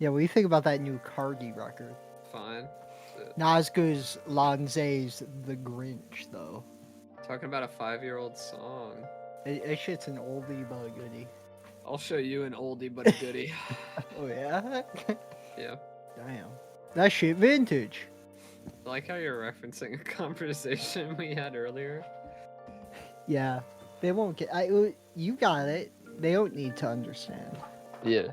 Yeah, what do you think about that new Cardi record? Fine. Not as good as Lanze's The Grinch, though. Talking about a 5-year-old song. That shit's an oldie but a goodie. I'll show you an oldie but a goodie. Oh, yeah? Yeah. Damn. That shit vintage. I like how you're referencing a conversation we had earlier. Yeah. They won't get... you got it. They don't need to understand. Yeah.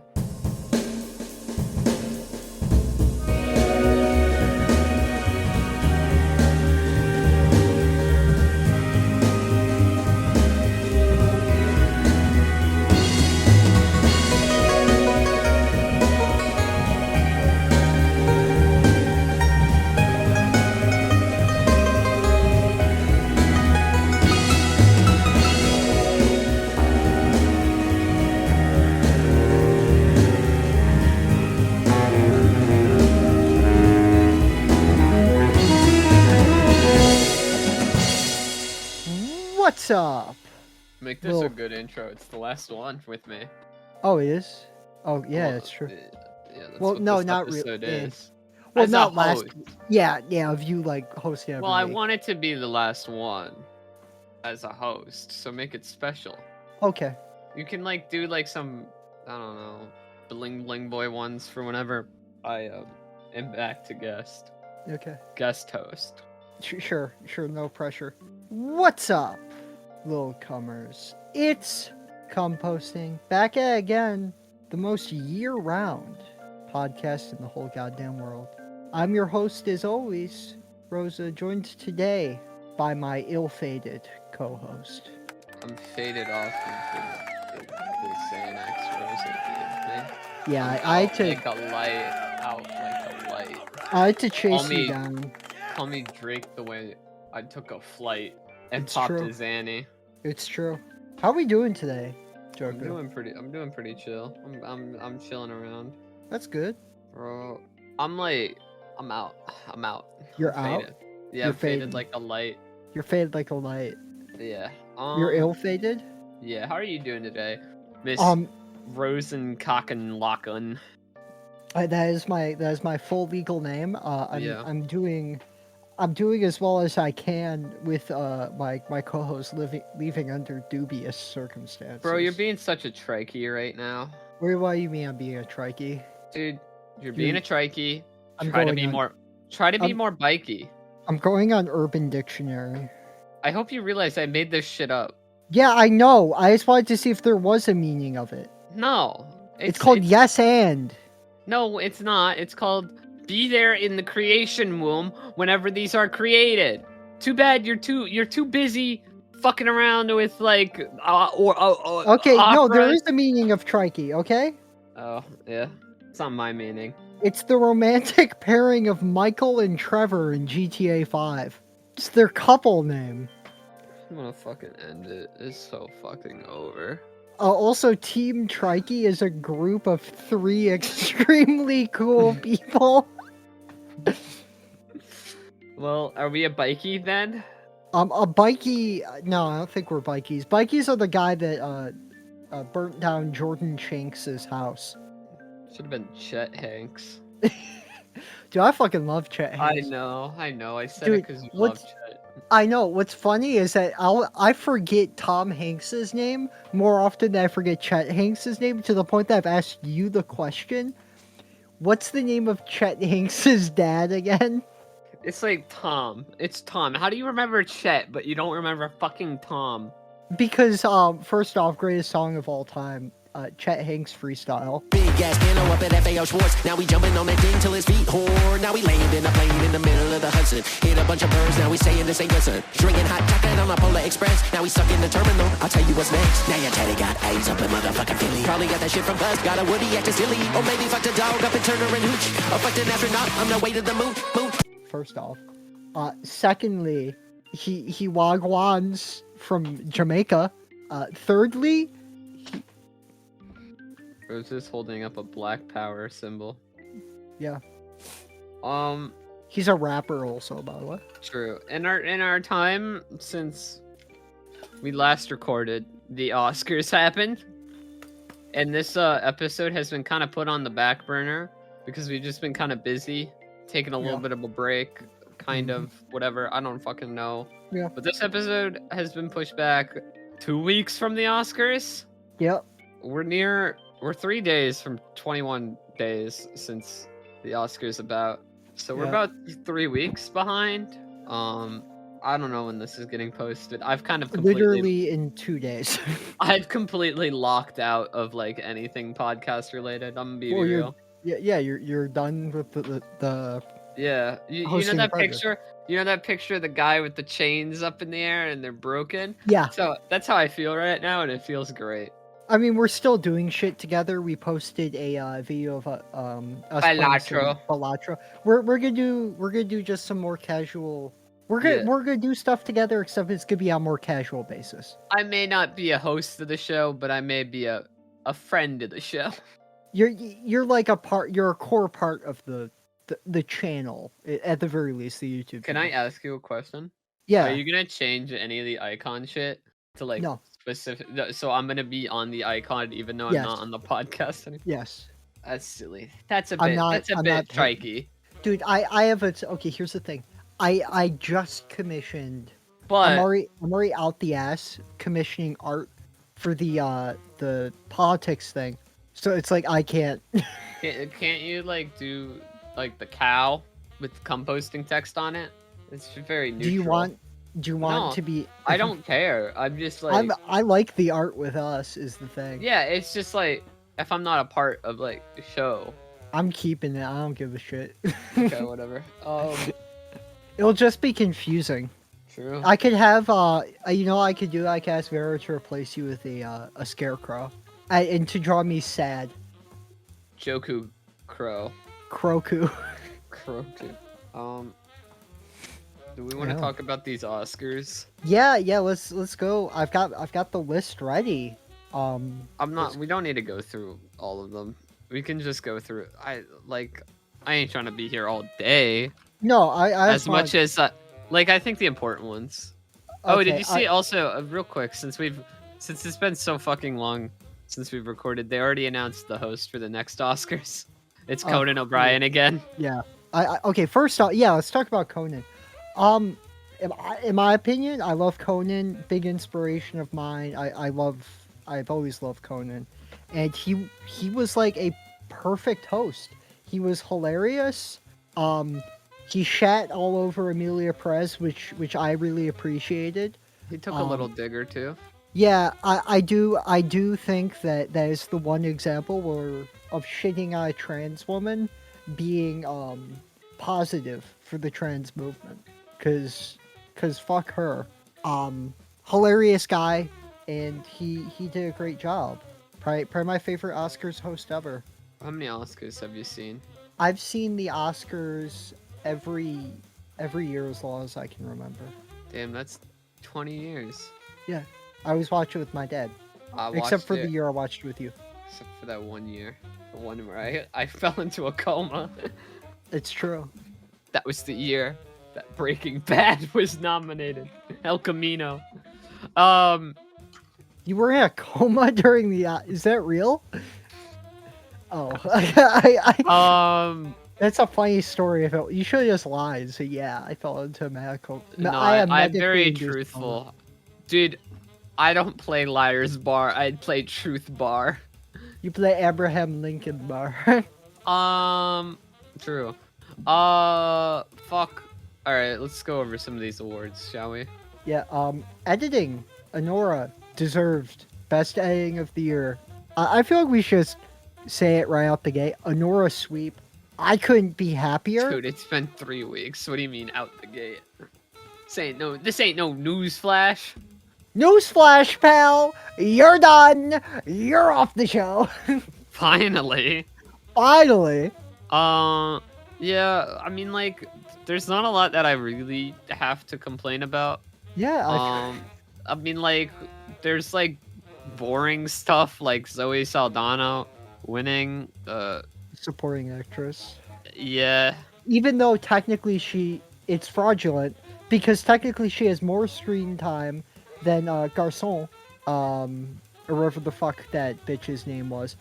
What's up? Make this a good intro. It's the last one with me. Oh, it is? Oh, yeah, Well, that's true. Yeah, that's Well, what no, this not episode really. is. Well, As not a last. host. Yeah, of you like hosting. Well, I want it to be the last one as a host, so make it special. Okay. You can like do like some, I don't know, bling bling boy ones for whenever I am back to guest host. Sure, no pressure. What's up, little comers? It's Composting, back at it again, the most year-round podcast in the whole goddamn world. I'm your host, as always, Rosa, joined today by my ill-fated co-host. I'm faded off into the Xanax Rosa. Yeah, I had to... Like a light. I had to chase you down. Call me Drake the way I took a flight and It's popped true. a Xanny. It's true. How are we doing today, Joku? I'm doing pretty chill. I'm chilling around. That's good. Bro, I'm out. You're I'm out? faded. Yeah, You're I'm faded faded. like a light. You're faded like a light. Yeah. You're ill-fated? Yeah, how are you doing today, Miss Rosenkakenlaken? That is my full legal name. Yeah. I'm doing as well as I can with my co-host leaving under dubious circumstances. Bro, you're being such a trikey right now. What do you mean I'm being a trikey? Dude, you're being a trikey. Try to be more bikey. I'm going on Urban Dictionary. I hope you realize I made this shit up. Yeah, I know. I just wanted to see if there was a meaning of it. No. It's called yes and. No, it's not. It's called be there in the creation womb whenever these are created. Too bad you're too busy fucking around with like Okay, no, there is a meaning of trikey, okay? Oh, yeah. It's not my meaning. It's the romantic pairing of Michael and Trevor in GTA 5. It's their couple name. I'm gonna fucking end it. It's so fucking over. Also, Team Trikey is a group of 3 extremely cool people. Well, are we a bikey then? A bikey... No, I don't think we're bikies. Bikies are the guy that burnt down Jordan Shanks' house. Should have been Chet Hanks. Dude, I fucking love Chet Hanks. I know. I said it because you love Chet. I know. What's funny is that I forget Tom Hanks's name more often than I forget Chet Hanks's name, to the point that I've asked you the question. What's the name of Chet Hanks's dad again? It's like Tom. It's Tom. How do you remember Chet, but you don't remember fucking Tom? Because, first off, greatest song of all time, Chet Hanks freestyle. Big ass pillow up at FAO Schwartz. Now we jumping on that thing till his feet hoard. Now we laying in a plane in the middle of the Hudson. Hit a bunch of birds, now we saying this ain't good, son. Drinking hot chocolate on the Polar Express. Now we stuck in the terminal, I'll tell you what's next. Now your daddy got AIDS up in motherfucking Philly. Probably got that shit from Buzz, got a Woody acting silly. Or maybe fucked a dog up in Turner and Hooch. Or fucked an astronaut on the way to the moon. First off. Secondly, he wagwans from Jamaica. Thirdly, Rosa's holding up a Black Power symbol. Yeah. He's a rapper also, by the way. True. In our time since we last recorded, the Oscars happened, and this episode has been kind of put on the back burner because we've just been kind of busy, taking a little bit of a break, kind of whatever. I don't fucking know. Yeah. But this episode has been pushed back 2 weeks from the Oscars. Yep. We're 3 days from 21 days since the Oscars about. So we're about 3 weeks behind. I don't know when this is getting posted. I've kind of literally in 2 days. I've completely locked out of like anything podcast related. I'm gonna be real. You're done with the Yeah, you know that picture? You know that picture of the guy with the chains up in the air and they're broken? Yeah. So that's how I feel right now, and it feels great. I mean, we're still doing shit together. We posted a video of us Balatro. We're gonna do just some more casual. We're gonna do stuff together, except it's gonna be on a more casual basis. I may not be a host of the show, but I may be a friend of the show. You're like a part. You're a core part of the channel, at the very least, the YouTube. Can I ask you a question? Yeah. Are you gonna change any of the icon shit to like specific? So I'm gonna be on the icon even though I'm not on the podcast anymore. Yes. That's silly. That's a bit trikey. Dude, I have okay. Here's the thing. I just commissioned. But I'm already out the ass commissioning art for the politics thing. So it's like I can't. Can't you like do like the cow with composting text on it? It's very neutral. Do you want to be? I don't care. I'm just like I like the art with us is the thing. Yeah, it's just like if I'm not a part of like the show, I'm keeping it. I don't give a shit. Okay, whatever. It'll just be confusing. True. I could have I could do. I could ask Vera to replace you with a scarecrow, and to draw me sad. Joku, Crow. Kroku. Do we want to talk about these Oscars? Yeah, let's go. I've got the list ready. We don't need to go through all of them. We can just go through. I ain't trying to be here all day. No, I as much as I think the important ones. Oh, did you see also real quick since it's been so fucking long since we've recorded, they already announced the host for the next Oscars. It's Conan O'Brien again. Yeah. Okay, first off, let's talk about Conan. In my opinion, I love Conan. Big inspiration of mine. I've always loved Conan, and he was like a perfect host. He was hilarious. He shat all over Emilia Perez, which I really appreciated. He took a little digger too. Yeah, I do think that is the one example of shitting on a trans woman being positive for the trans movement. Cause fuck her. Hilarious guy, and he did a great job. Probably my favorite Oscars host ever. How many Oscars have you seen? I've seen the Oscars every year as long as I can remember. Damn, that's 20 years. Yeah. I always watch it with my dad. Except for the year I watched it with you. Except for that 1 year. The one where I fell into a coma. It's true. That was the year that Breaking Bad was nominated. El Camino. You were in a coma during the... is that real? Oh. That's a funny story. You should have just lied. So yeah, I fell into a medical... No, I'm very truthful. Coma. Dude, I don't play Liar's Bar. I play Truth Bar. You play Abraham Lincoln Bar. True. Fuck. Alright, let's go over some of these awards, shall we? Yeah, editing. Anora. Deserved. Best editing of the year. I feel like we should just say it right out the gate. Anora sweep. I couldn't be happier. Dude, it's been 3 weeks. What do you mean out the gate? This ain't no newsflash. Newsflash, pal! You're done! You're off the show! Finally. Finally! Yeah, I mean, like, there's not a lot that I really have to complain about. Yeah, I mean, like, there's, like, boring stuff, like Zoe Saldana winning, supporting actress. Yeah. Even though technically it's fraudulent, because technically she has more screen time than Garçon, or whatever the fuck that bitch's name was.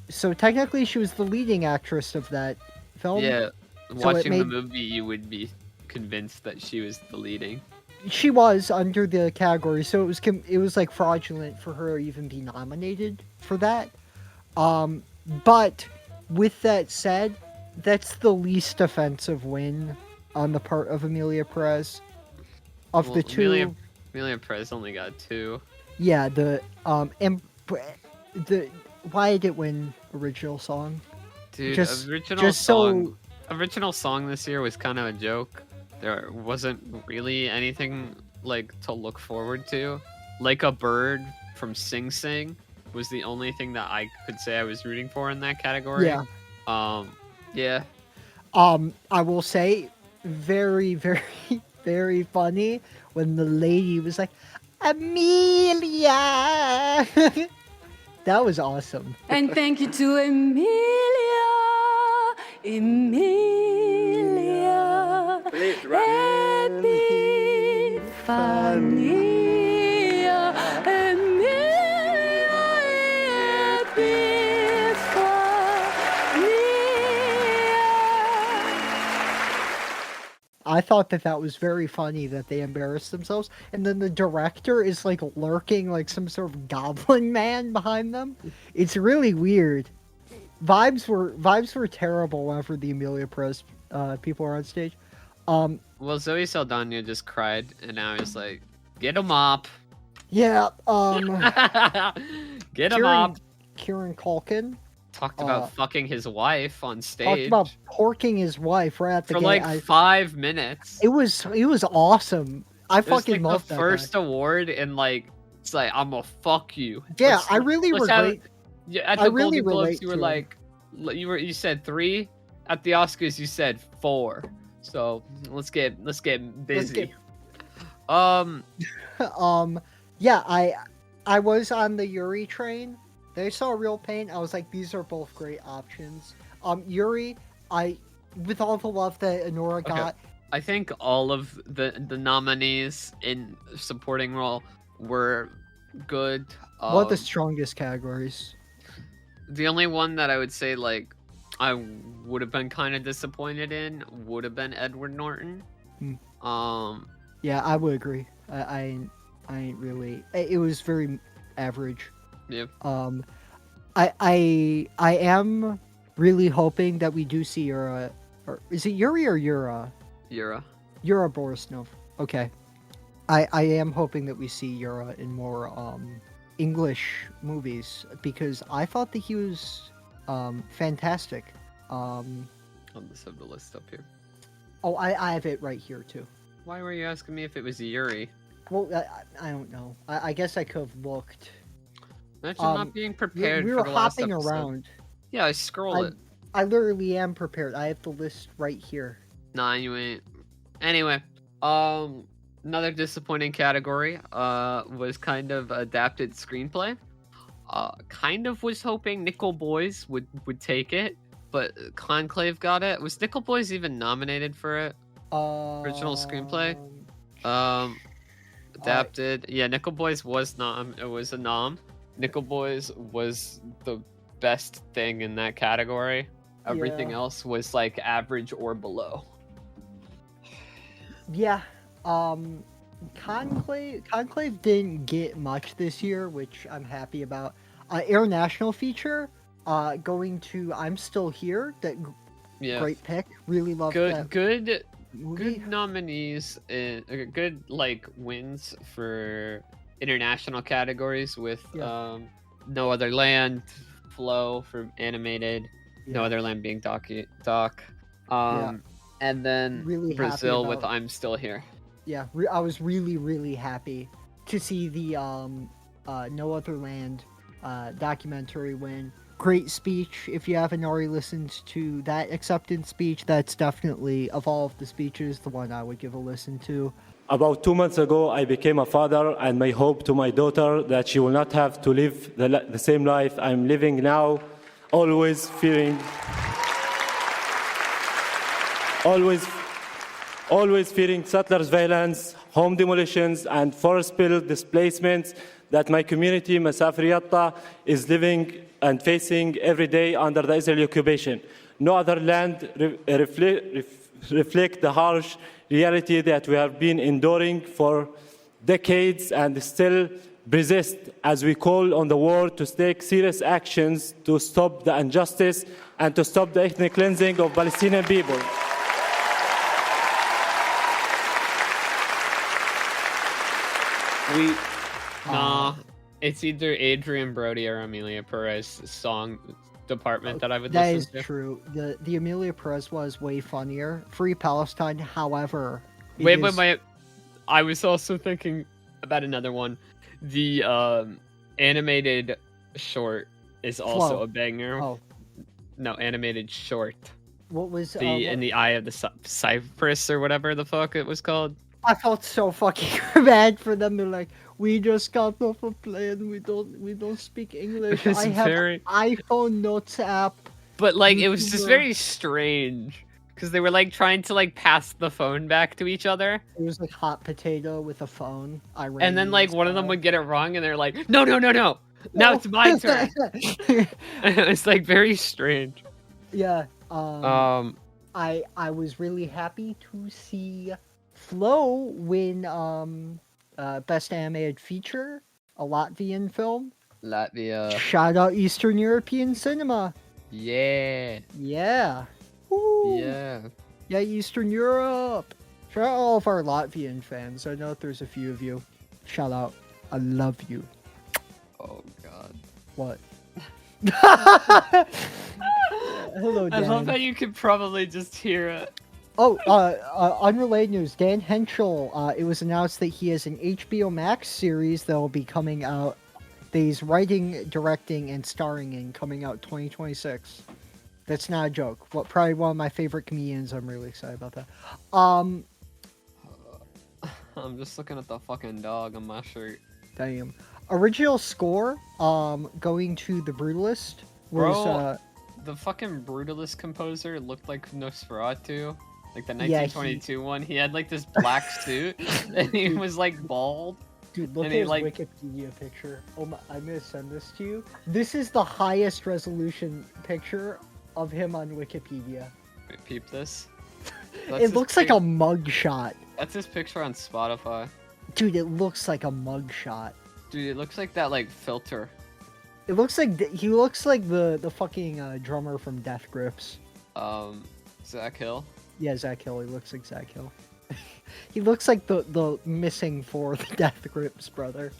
so technically she was the leading actress of that film. Yeah, So it watching the made- movie, you would be convinced that she was the leading. She was under the category, so it was like fraudulent for her to even be nominated for that. But with that said, that's the least offensive win on the part of Emilia Perez. Of the two, Emilia Perez only got 2. yeah, why did it win original song? Dude, Just- original just so- song. Original song this year was kind of a joke. There wasn't really anything like to look forward to. Like a Bird from Sing Sing was the only thing that I could say I was rooting for in that category. Yeah. Yeah. I will say, very, very, very funny when the lady was like, Emilia. That was awesome. And thank you to Emilia. Epifania. I thought that was very funny that they embarrassed themselves, and then the director is like lurking like some sort of goblin man behind them. It's really weird. Vibes were terrible whenever the Emilia Perez people were on stage. Well, Zoe Saldana just cried, and I was like, "Get him up, Yeah, get him up." Kieran Culkin Talked about fucking his wife on talked stage about porking his wife right at the for gate. like 5 minutes. It was awesome. I It was fucking like loved the that first guy. award, and like it's like I'm gonna fuck you. Yeah, Let's- I really let's have- relate. Yeah, at I the really Golden Globes, relate you were to him. like, you said 3. At the Oscars, you said 4. So let's get busy. Yeah, I was on the Yuri train. They saw Real Pain. I was like, these are both great options. Yuri, with all the love that Anora got, I think all of the nominees in supporting role were good. one of the strongest categories. The only one that I would say like I would have been kind of disappointed in would have been Edward Norton. Yeah, I would agree. I ain't really. It was very average. Yep. I am really hoping that we do see Yura, or is it Yuri or Yura? Yura. Yura Borisnov. Okay. I am hoping that we see Yura in more English movies because I thought that he was fantastic. I'll just have the list up here. Oh, I have it right here too. Why were you asking me if it was Yuri? Well, I don't know. I guess I could have looked. Imagine not being prepared. We for were the last hopping episode. around. Yeah, I scroll it. I literally am prepared. I have the list right here. Nah, you ain't. Anyway, another disappointing category was kind of adapted screenplay. Kind of was hoping Nickel Boys would take it, but Conclave got it. Was Nickel Boys even nominated for it? Original screenplay? Adapted. Yeah, Nickel Boys was it was a nom. Nickel Boys was the best thing in that category. Everything Yeah. else was like average or below. Yeah. Conclave didn't get much this year, which I'm happy about. International feature, going to I'm Still Here. Yeah. Great pick. Really love that Good movie. good nominees and good like wins for international categories with No Other Land, Flow for animated, No Yeah. Other Land being doc, and then Really happy Brazil with about- I'm Still Here. Yeah, I was really happy to see the No Other Land documentary win. Great speech. If you haven't already listened to that acceptance speech, that's definitely, of all of the speeches, the one I would give a listen to. About 2 months ago, I became a father, and my hope to my daughter that she will not have to live the same life I'm living now, always always fearing settlers' violence, home demolitions, and forest spill displacements that my community, Masafriyatta, is living and facing every day under the Israeli occupation. No other land reflect the harsh reality that we have been enduring for decades and still persist as we call on the world to take serious actions to stop the injustice and to stop the ethnic cleansing of Palestinian people. Nah, it's either Adrian Brody or Emilia Perez song department that I would That listen to. is true. The Emilia Perez was way funnier. Free Palestine, however. Wait. I was also thinking about another one. The animated short is also Flow. a banger. Oh, No, animated short. what was In the Eye of the Cypress or whatever the fuck it was called. I felt so fucking bad for them. They're like, we just got off a plane. We don't speak English. It's I have very- iPhone Notes app. But like it was just YouTuber. very strange because they were like trying to like pass the phone back to each other, It was like hot potato with a phone. and then like one of them would get it wrong, and they're like, no, now it's my turn. It's like very strange. Yeah. I was really happy to see Flow win Best Animated Feature, a Latvian film. Latvia, Shout out Eastern European cinema. yeah, Yeah. Woo. yeah. Yeah, Eastern Europe. Shout out all of our Latvian fans. I know there's a few of you. Shout out. I love you. Oh god. What? Hello, I love Dan. how you could probably just hear it. Oh, unrelated news. Dan Henschel, it was announced that he has an HBO Max series that will be coming out. That he's writing, directing, and starring in, coming out 2026. That's not a joke. Probably one of my favorite comedians. I'm really excited about that. I'm just looking at the fucking dog on my shirt. Damn. Original score, going to The Brutalist was, Bro, the fucking Brutalist composer looked like Nosferatu. Like the Yeah, 1922 one. He had like this black suit and he was like bald. dude, look and at he, his like- Wikipedia picture. Oh my, I'm gonna send this to you. This is the highest resolution picture of him on Wikipedia. Wait, peep this. It looks like a mugshot. That's his picture on Spotify. Dude, it looks like a mugshot. Dude, it looks like that like filter. It looks like he looks like the fucking drummer from Death Grips. Zach Hill. Yeah, Zach Hill. He looks like Zach Hill. He looks like the missing for the Death Grips brother.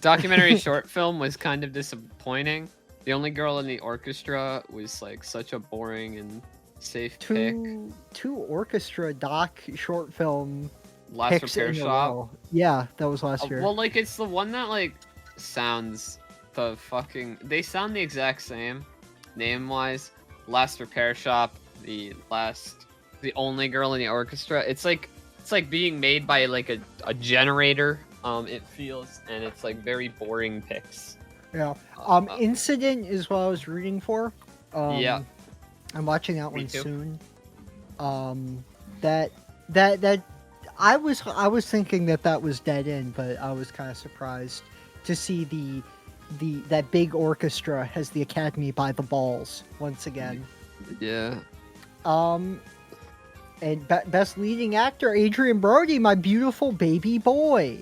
Documentary short film was kind of disappointing. The Only Girl in the Orchestra was like such a boring and safe pick. Two orchestra doc short film Last picks Repair in a Shop. row. Yeah, that was last year. Well, like it's the one that like sounds the fucking. They sound the exact same, name wise. Last Repair Shop, the Only Girl in the Orchestra. It's like being made by like a generator. It feels, and it's like very boring picks. Yeah. Incident is what I was rooting for. Yeah. I'm watching that Me one too. soon. That I was thinking that was dead end, but I was kind of surprised to see that big orchestra has the Academy by the balls once again. Yeah. And best leading actor Adrian Brody, my beautiful baby boy,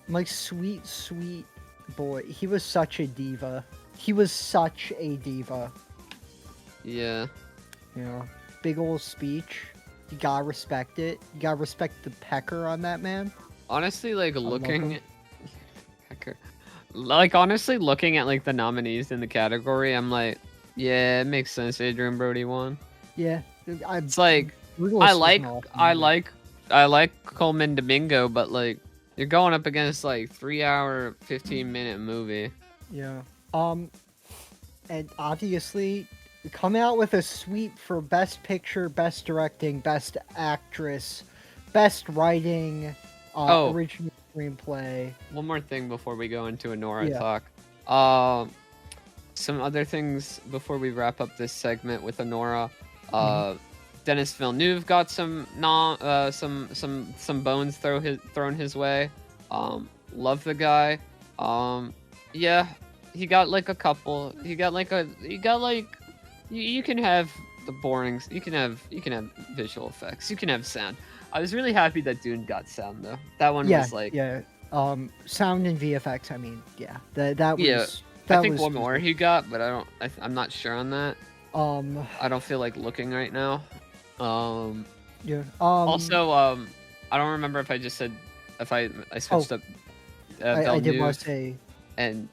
my sweet boy. He was such a diva. Yeah. You know, big old speech. You gotta respect it. You gotta respect the pecker on that man. Honestly, like love looking, him. honestly looking at like the nominees in the category, I'm like, yeah, it makes sense. Adrian Brody won. Yeah, It's like Brutalist I is like an awesome I movie. like Coleman Domingo, but like you're going up against like 3-hour, 15-minute movie. Yeah. And obviously, come out with a sweep for Best Picture, Best Directing, Best Actress, Best Writing, Oh. Original Screenplay. One more thing before we go into Anora Yeah. talk. Some other things before we wrap up this segment with Anora. Denis Villeneuve got some bones thrown his way. Love the guy. Yeah, he got like a couple. You can have the boring. You can have visual effects. You can have sound. I was really happy that Dune got sound though. That one was like sound and VFX. I mean, yeah, that was. Yeah, that I think was one more he got, but I'm not sure on that. I don't feel like looking right now. Yeah. Also, I don't remember if I just said if I switched up. I did want to say. And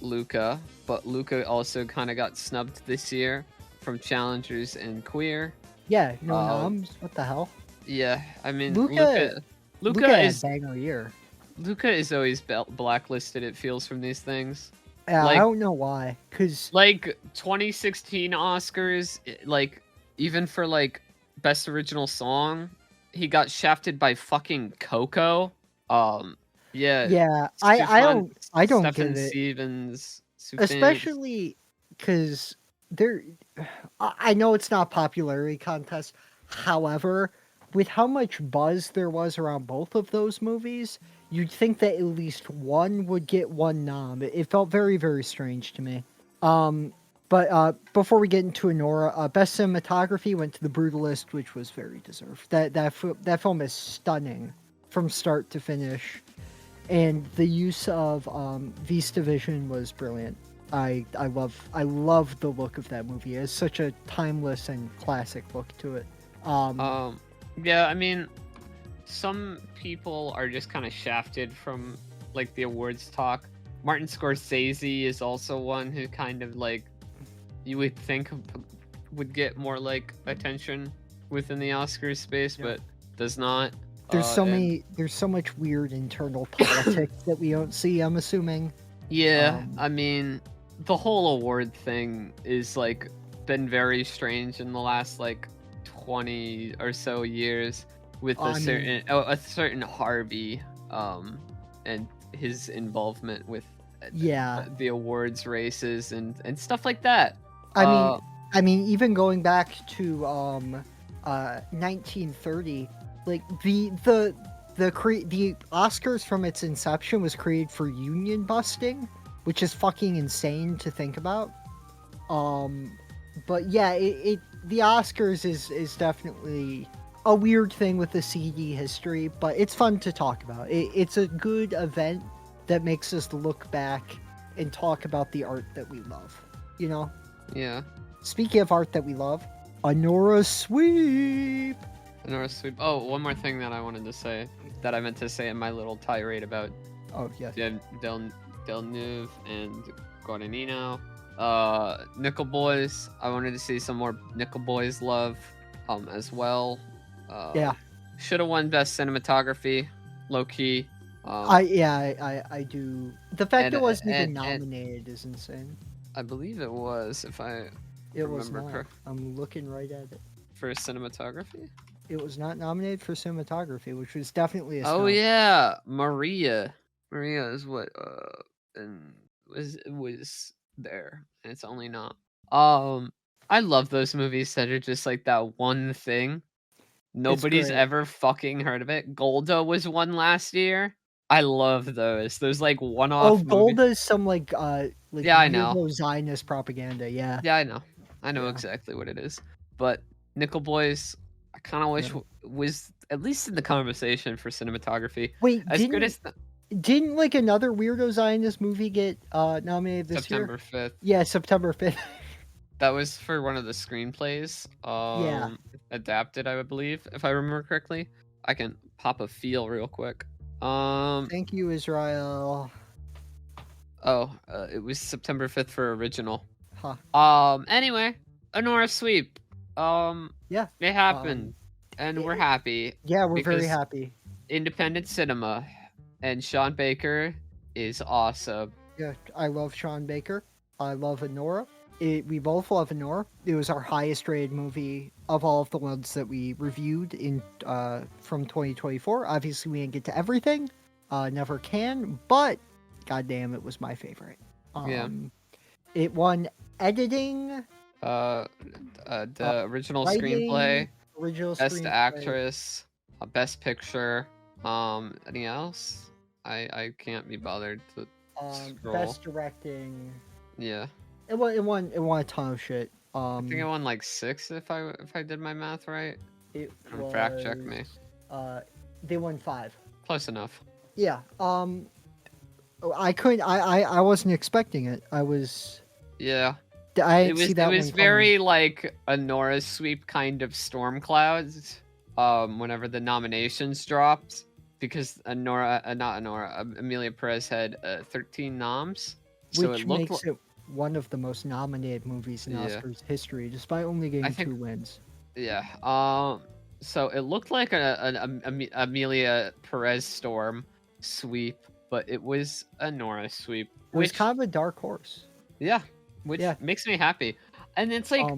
Luca, but Luca also kind of got snubbed this year from Challengers and Queer. Yeah, no noms. What the hell? Yeah, I mean Luca is banger year. Luca is always blacklisted. It feels from these things. Yeah, I don't know why. Cause like 2016 Oscars, like even for like best original song, he got shafted by fucking Coco. Yeah. I don't Stephen get it. Stevens, especially because I know it's not popularity contest. However, with how much buzz there was around both of those movies, you'd think that at least one would get one nom. It felt very, very strange to me. But before we get into Anora, best cinematography went to The Brutalist, which was very deserved. That film is stunning from start to finish, and the use of Vista Vision was brilliant. I love the look of that movie. It's such a timeless and classic look to it. Yeah, I mean, some people are just kind of shafted from like the awards talk. Martin Scorsese is also one who kind of like you would think would get more like attention within the Oscars space, but does not. There's so much weird internal politics that we don't see, I'm assuming. Yeah, I mean, the whole award thing is like been very strange in the last like 20 or so years with a certain Harvey and his involvement with the awards races and stuff like that. I mean even going back to 1930, like the Oscars from its inception was created for union busting, which is fucking insane to think about. But yeah, the Oscars is definitely a weird thing with the CD history, but it's fun to talk about. It's a good event that makes us look back and talk about the art that we love, you know? Yeah. Speaking of art that we love, Anora Sweep! Anora Sweep. Oh, one more thing that I wanted to say, that I meant to say in my little tirade about Villeneuve and Guadagnino. Nickel Boys. I wanted to see some more Nickel Boys love as well. Should have won best cinematography, low key. I do. The fact it wasn't even nominated is insane. I believe it was, if I remember correctly. I'm looking right at it. For cinematography? It was not nominated for cinematography, which was definitely a Oh yeah, Maria is what and was there, and it's only not. I love those movies that are just like that one thing. Nobody's ever fucking heard of it. Golda was one last year. I love those. Those like one-off. Oh, Golda is some like I know. Zionist propaganda. Yeah. Yeah, I know. I know exactly what it is. But Nickel Boys, I kind of wish was at least in the conversation for cinematography. Wait, didn't like another weirdo Zionist movie get nominated this September year? 5th. Yeah, September 5th. That was for one of the screenplays. Adapted, I would believe, if I remember correctly. I can pop a feel real quick. Thank you, Israel. It was September 5th for original. Huh. Anyway, Anora Sweep. Yeah. It happened, and we're happy. Yeah, we're very happy. Independent cinema, and Sean Baker is awesome. Yeah, I love Sean Baker. I love Anora. We both love Anora. It was our highest rated movie of all of the ones that we reviewed in from 2024. Obviously, we didn't get to everything. Never can, but goddamn, it was my favorite. It won editing. The original screenplay. Original Best screenplay. actress, best picture. Anything else? I can't be bothered to scroll. Best directing. Yeah. It won a ton of shit. I think I won like 6 if I did my math right. It Don't was, fact check me. They won 5. Close enough. Yeah. I couldn't. I wasn't expecting it. I was. Yeah. I It didn't was see that it was one coming. very like Anora sweep kind of storm clouds. Whenever the nominations dropped, because Emilia Perez had 13 noms, so Which it looked makes it one of the most nominated movies in Yeah. Oscars history, despite only getting I think- 2 wins. yeah. So it looked like an Emilia Perez storm sweep, but it was a Nora sweep. It was Which kind of a dark horse. yeah, which Yeah. makes me happy. And it's like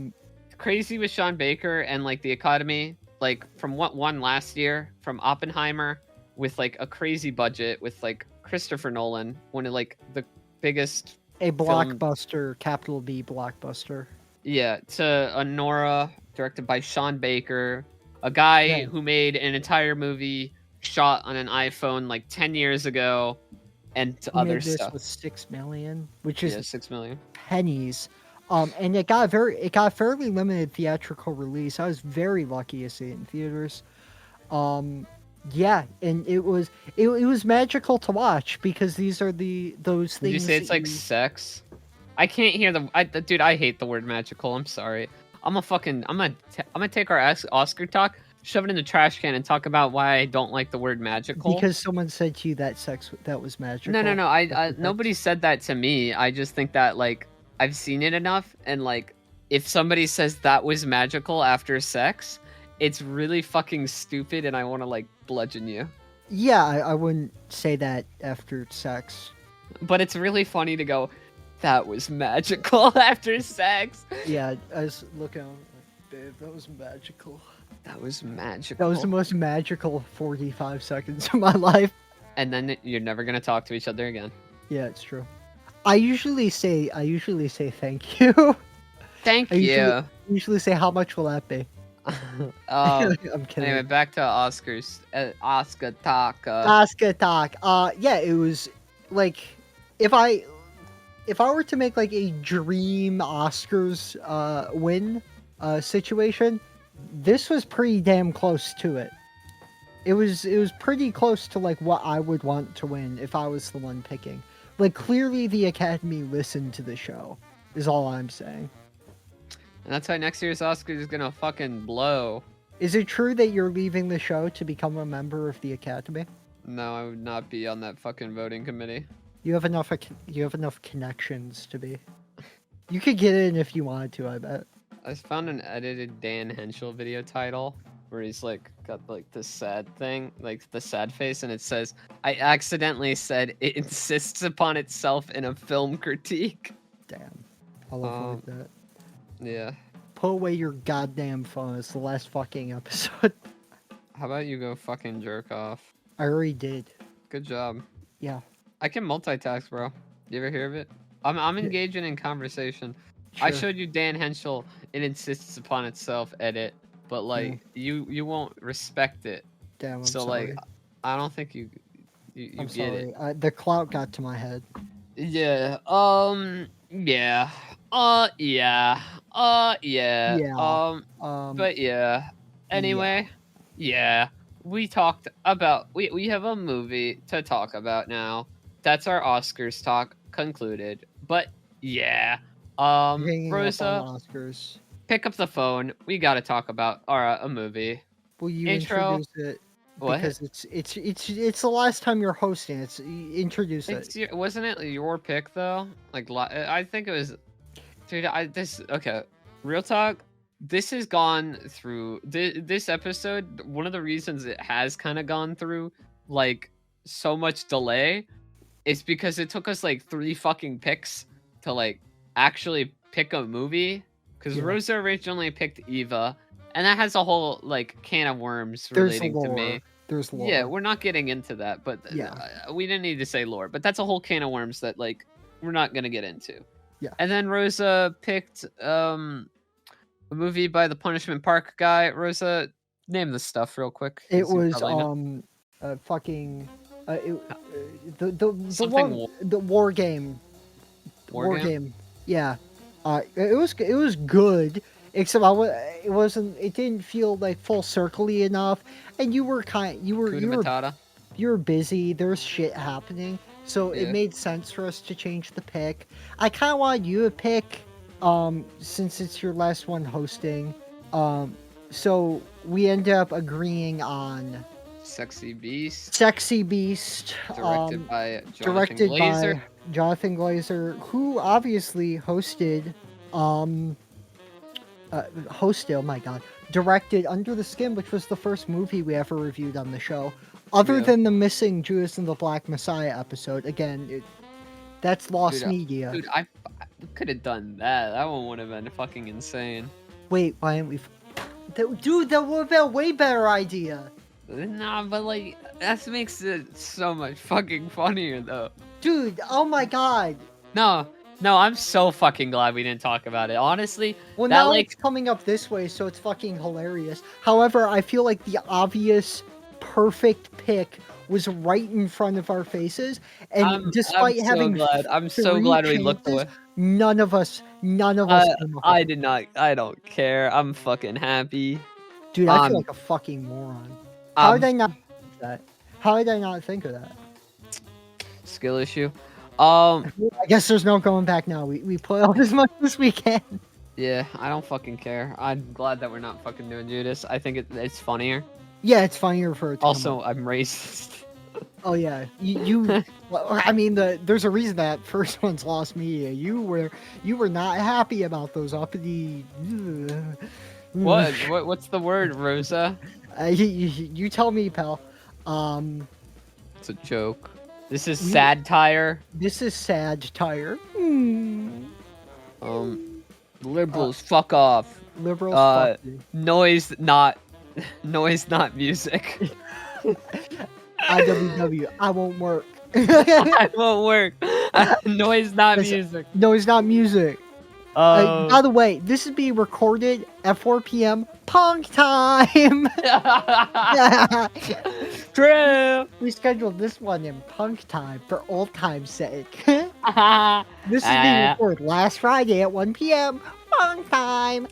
crazy with Sean Baker and like the Academy, like from what won last year from Oppenheimer with like a crazy budget with like Christopher Nolan, one of like the biggest a blockbuster, capital B blockbuster. Yeah, to Anora, directed by Sean Baker, a guy who made an entire movie shot on an iPhone like 10 years ago, and to Who other made this stuff. with $6 million, which is 6 million. pennies. And it got a fairly limited theatrical release. I was very lucky to see it in theaters. Yeah, and it was magical to watch because these are those things. Did you say it's like sex? I can't hear dude. I hate the word magical. I'm sorry. I'm gonna take our Oscar talk, shove it in the trash can, and talk about why I don't like the word magical. Because someone said to you that that was magical. No. I nobody said that to me. I just think that like I've seen it enough, and like if somebody says that was magical after sex, it's really fucking stupid, and I want to like bludgeon you. Yeah, I wouldn't say that after sex. But it's really funny to go, that was magical after sex. Yeah, I was looking, like, babe, that was magical. That was magical. That was the most magical 45 seconds of my life. And then you're never gonna talk to each other again. Yeah, it's true. I usually say thank you. Thank I you. usually say, how much will that be? I'm kidding. Anyway, back to Oscars. Oscar talk. Oscar talk. Yeah, it was like if I were to make like a dream Oscars win situation, this was pretty damn close to it. It was pretty close to like what I would want to win if I was the one picking. Like clearly the Academy listened to the show, is all I'm saying. And that's why next year's Oscars is gonna fucking blow. Is it true that you're leaving the show to become a member of the Academy? No, I would not be on that fucking voting committee. You have enough connections to be. You could get in if you wanted to, I bet. I found an edited Dan Henschel video title where he's like got like the sad thing, like the sad face, and it says, "I accidentally said it insists upon itself in a film critique." Damn. I'll avoid that. Yeah. Put away your goddamn phone. It's the last fucking episode. How about you go fucking jerk off? I already did. Good job. Yeah. I can multitask, bro. You ever hear of it? I'm engaging in conversation. Sure. I showed you Dan Henschel. It insists upon itself edit, but like you won't respect it. Damn, I'm so sorry. like I don't think you I'm get sorry. it. The clout got to my head. Yeah. Yeah. Yeah. Yeah. Yeah. But yeah. Anyway. Yeah. We talked about we have a movie to talk about now. That's our Oscars talk concluded. But yeah. Hanging up Rosa, on Oscars. pick up the phone. We got to talk about a movie. Will you Intro. introduce it? What? Because it's the last time you're hosting. Introduce it. Wasn't it your pick though? Like I think it was. Dude, okay. Real talk. This has gone through this episode. One of the reasons it has kind of gone through like so much delay is because it took us like 3 fucking picks to like actually pick a movie. Because Rosa originally picked Eva, and that has a whole like can of worms relating to me. There's lore. Yeah, we're not getting into that, but we didn't need to say lore. But that's a whole can of worms that like we're not gonna get into. Yeah. And then Rosa picked a movie by the Punishment Park guy. Rosa, name the stuff real quick. It 'cause you was probably know. fucking the Something one the war game. War game? Yeah. It was good, except it didn't feel like full circle-y enough, and you were Kuna Matata. you were busy. There's shit happening, so it Yeah. made sense for us to change the pick. I kind of wanted you to pick, since it's your last one hosting. So we ended up agreeing on Sexy Beast. Sexy Beast, Directed by Jonathan directed Glazer. by Jonathan Glazer, who obviously hosted, oh my god, directed Under the Skin, which was the first movie we ever reviewed on the show, other Yeah. than the missing Judas and the Black Messiah episode. Again, that's lost Dude, media. Dude, I could have done that. That one would have been fucking insane. Wait, why didn't we? Dude, that would have been a way better idea. Nah, but like that makes it so much fucking funnier though. Dude, oh my god. No, I'm so fucking glad we didn't talk about it. Honestly, Well, that now like it's coming up this way, so it's fucking hilarious. However, I feel like the obvious, perfect pick was right in front of our faces, and despite having I'm so glad we looked away. none of us came up with I it. did not. I don't care. I'm fucking happy. Dude, I feel like a fucking moron. How did I not think of that? How did I not think of that? Skill issue. I guess there's no going back now. We put out as much as we can. Yeah, I don't fucking care. I'm glad that we're not fucking doing Judas. I think it's funnier. Yeah, it's funnier for it to come Also, up. I'm racist. Oh yeah, you well, I mean, there's a reason that first one's lost media. You were not happy about those uppity. What's the word, Rosa? You tell me, pal. It's a joke. This is satire. This is sad tire. Liberals, fuck off. Liberals. Fuck you. Noise, not music. IWW. I won't work. That won't work. Noise, not music. No, it's not music. By the way, this is being recorded at 4 p.m. punk time. True. We scheduled this one in punk time for old time's sake. This is being recorded last Friday at 1 p.m. punk time.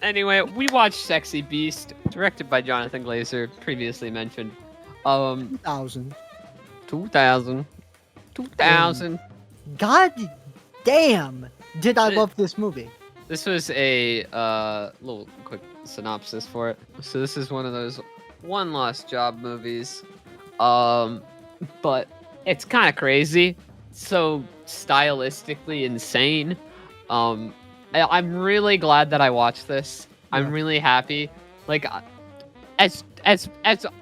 Anyway, we watched Sexy Beast, directed by Jonathan Glazer, previously mentioned. 2000. 2000. God damn, did I love this movie. This was a little quick synopsis for it. So this is one of those one lost job movies. But it's kind of crazy. So stylistically insane. I'm really glad that I watched this. I'm really happy. Like as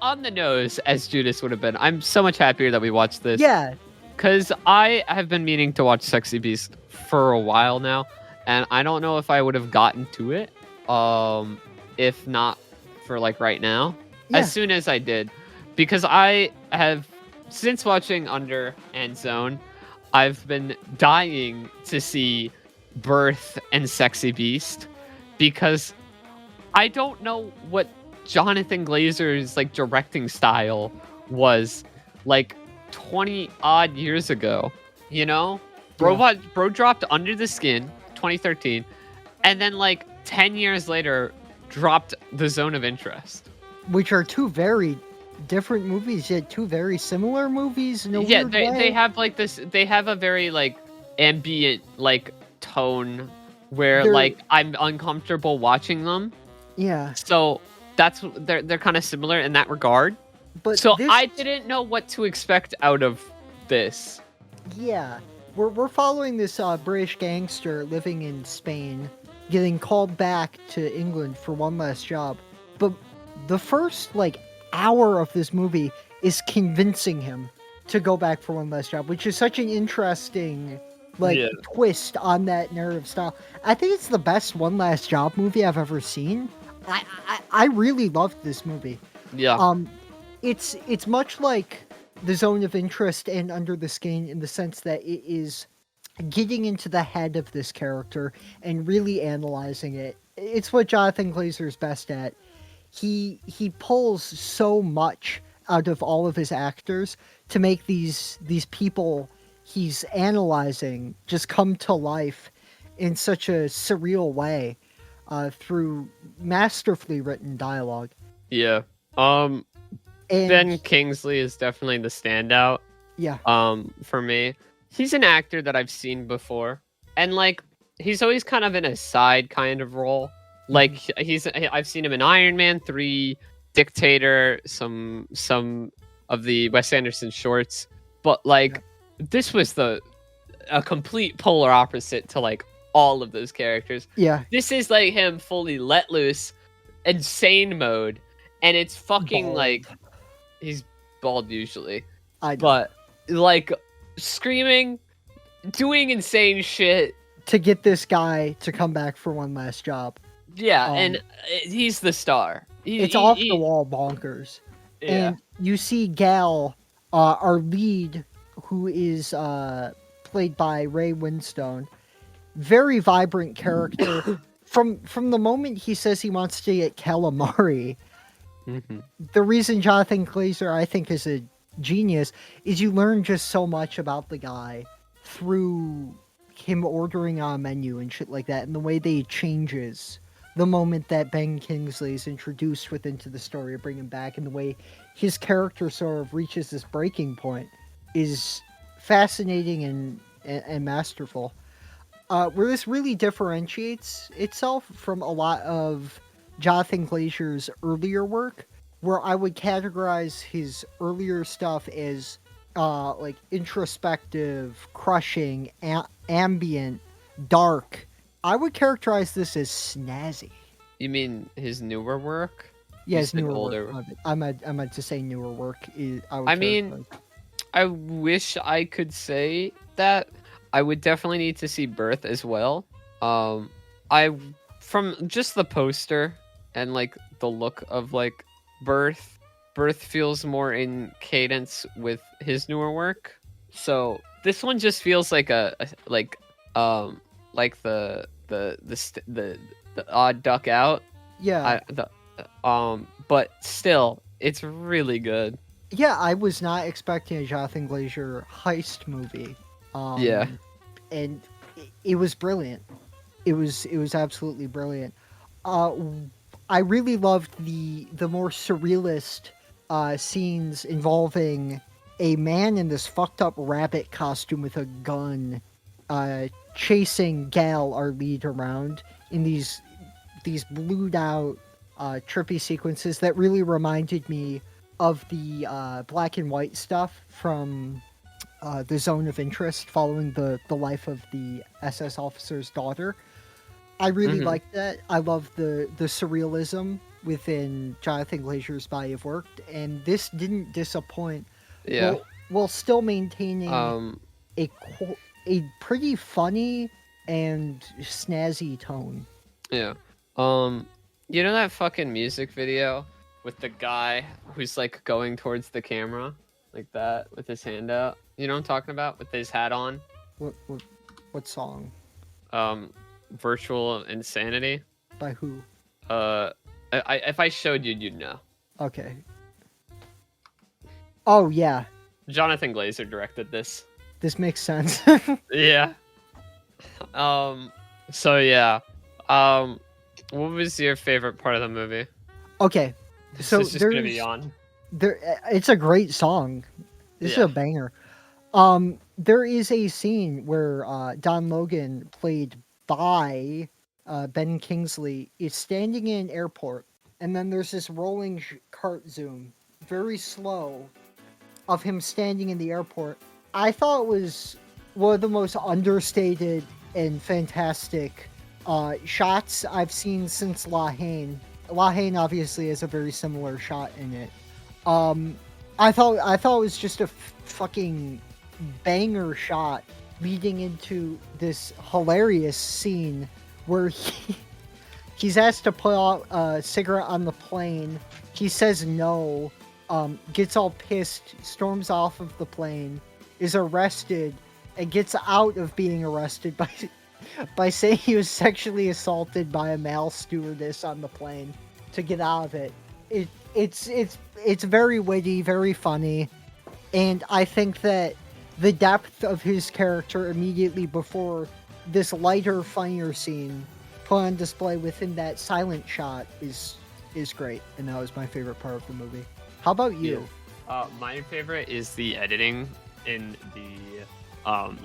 on the nose as Judas would have been. I'm so much happier that we watched this. Yeah. Cause I have been meaning to watch Sexy Beast for a while now, and I don't know if I would have gotten to it, if not for like right now. Yeah. As soon as I did, because I have since watching Under and Zone, I've been dying to see Birth and Sexy Beast, because I don't know what Jonathan Glazer's like directing style was like 20 odd years ago, you know? Bro dropped Under the Skin 2013, and then like 10 years later dropped The Zone of Interest, Which are two very different movies, yet two very similar movies in a weird way. They have like this, they have a very like ambient like tone where like I'm uncomfortable watching them. Yeah. So that's they're kind of similar in that regard. But so I didn't know what to expect out of this. Yeah. We're following this British gangster living in Spain, getting called back to England for one last job. But the first like hour of this movie is convincing him to go back for one last job, which is such an interesting twist on that narrative style. I think it's the best One Last Job movie I've ever seen. I really loved this movie. Yeah. It's much like The Zone of Interest and Under the Skin in the sense that it is getting into the head of this character and really analyzing it. It's what Jonathan Glazer's best at. He pulls so much out of all of his actors to make these people he's analyzing just come to life in such a surreal way through masterfully written dialogue. Yeah. And Ben Kingsley is definitely the standout. yeah. For me, he's an actor that I've seen before, and like he's always kind of in a side kind of role. Like I've seen him in Iron Man 3, Dictator, some of the Wes Anderson shorts, but like this was a complete polar opposite to like all of those characters. Yeah. This is like him fully let loose, insane mode, and it's fucking Bald. like he's bald usually, I know. but like screaming, doing insane shit. To get this guy to come back for one last job. Yeah, and he's the star. It's off the wall bonkers. Yeah. And you see Gal, our lead, who is played by Ray Winstone, very vibrant character. From the moment he says he wants to get calamari, the reason Jonathan Glazer, I think, is a genius is you learn just so much about the guy through him ordering on a menu and shit like that, and the way that he changes the moment that Ben Kingsley is introduced into the story, bring him back, and the way his character sort of reaches this breaking point is fascinating and masterful. Where this really differentiates itself from a lot of Jonathan Glazer's earlier work, where I would categorize his earlier stuff as like introspective, crushing, ambient, dark. I would characterize this as snazzy. You mean his newer work? Yeah, You his said newer older. work. I meant to say newer work. I mean, I wish I could say that. I would definitely need to see Birth as well. From just the poster and like the look of like Birth feels more in cadence with his newer work. So this one just feels like like the odd duck out. yeah, But still, it's really good. yeah. I was not expecting a Jonathan Glazer heist movie. Yeah. And it was brilliant. It was absolutely brilliant. I really loved the more surrealist scenes involving a man in this fucked up rabbit costume with a gun, chasing Gal, our lead, around in these blued out, trippy sequences that really reminded me of the black and white stuff from the Zone of Interest, following the life of the SS officer's daughter. I really liked that. I love the surrealism within Jonathan Glazer's body of work, and this didn't disappoint. Yeah. While still maintaining a pretty funny and snazzy tone. Yeah. You know that fucking music video with the guy who's like going towards the camera like that with his hand out? You know what I'm talking about? With his hat on? What song? Virtual Insanity. By who? If I showed you, you'd know. Okay. Oh yeah, Jonathan Glazer directed this. this makes sense. Yeah. So yeah. What was your favorite part of the movie? Okay, This so is just gonna be there's on. it's a great song. This is Yeah. a banger. There is a scene where Don Logan, played by Ben Kingsley, is standing in an airport, and then there's this rolling cart zoom, very slow, of him standing in the airport. I thought it was one of the most understated and fantastic shots I've seen since La Haine. La Haine obviously has a very similar shot in it. I thought it was just a fucking banger shot leading into this hilarious scene where he's asked to put out a cigarette on the plane. He says no, gets all pissed, storms off of the plane, is arrested, and gets out of being arrested by saying he was sexually assaulted by a male stewardess on the plane to get out of it. It's very witty, very funny, and I think that the depth of his character immediately before this lighter, funnier scene put on display within that silent shot is great, and that was my favorite part of the movie. How about you? My favorite is the editing in the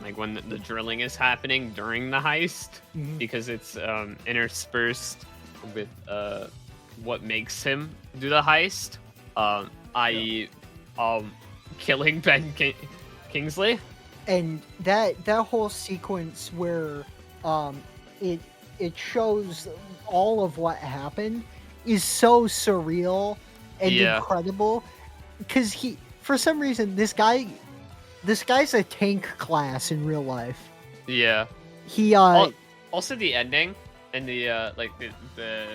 like when the drilling is happening during the heist, because it's interspersed with what makes him do the heist, i.e. killing Kingsley. And that whole sequence where it shows all of what happened is so surreal and incredible, because for some reason this guy's a tank class in real life. Yeah. He also the ending and the like the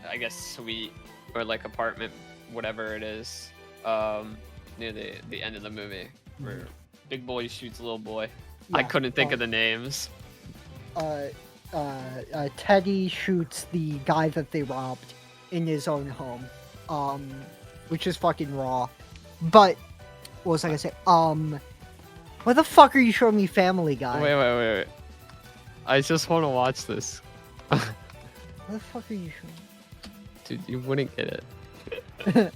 I guess suite or like apartment, whatever it is, near the end of the movie where big boy shoots little boy. Yeah, I couldn't think of the names. Teddy shoots the guy that they robbed in his own home, which is fucking raw. But what was I gonna say? Why the fuck are you showing me Family Guy? Wait. I just want to watch this. Why the fuck are you showing me? Dude, you wouldn't get it.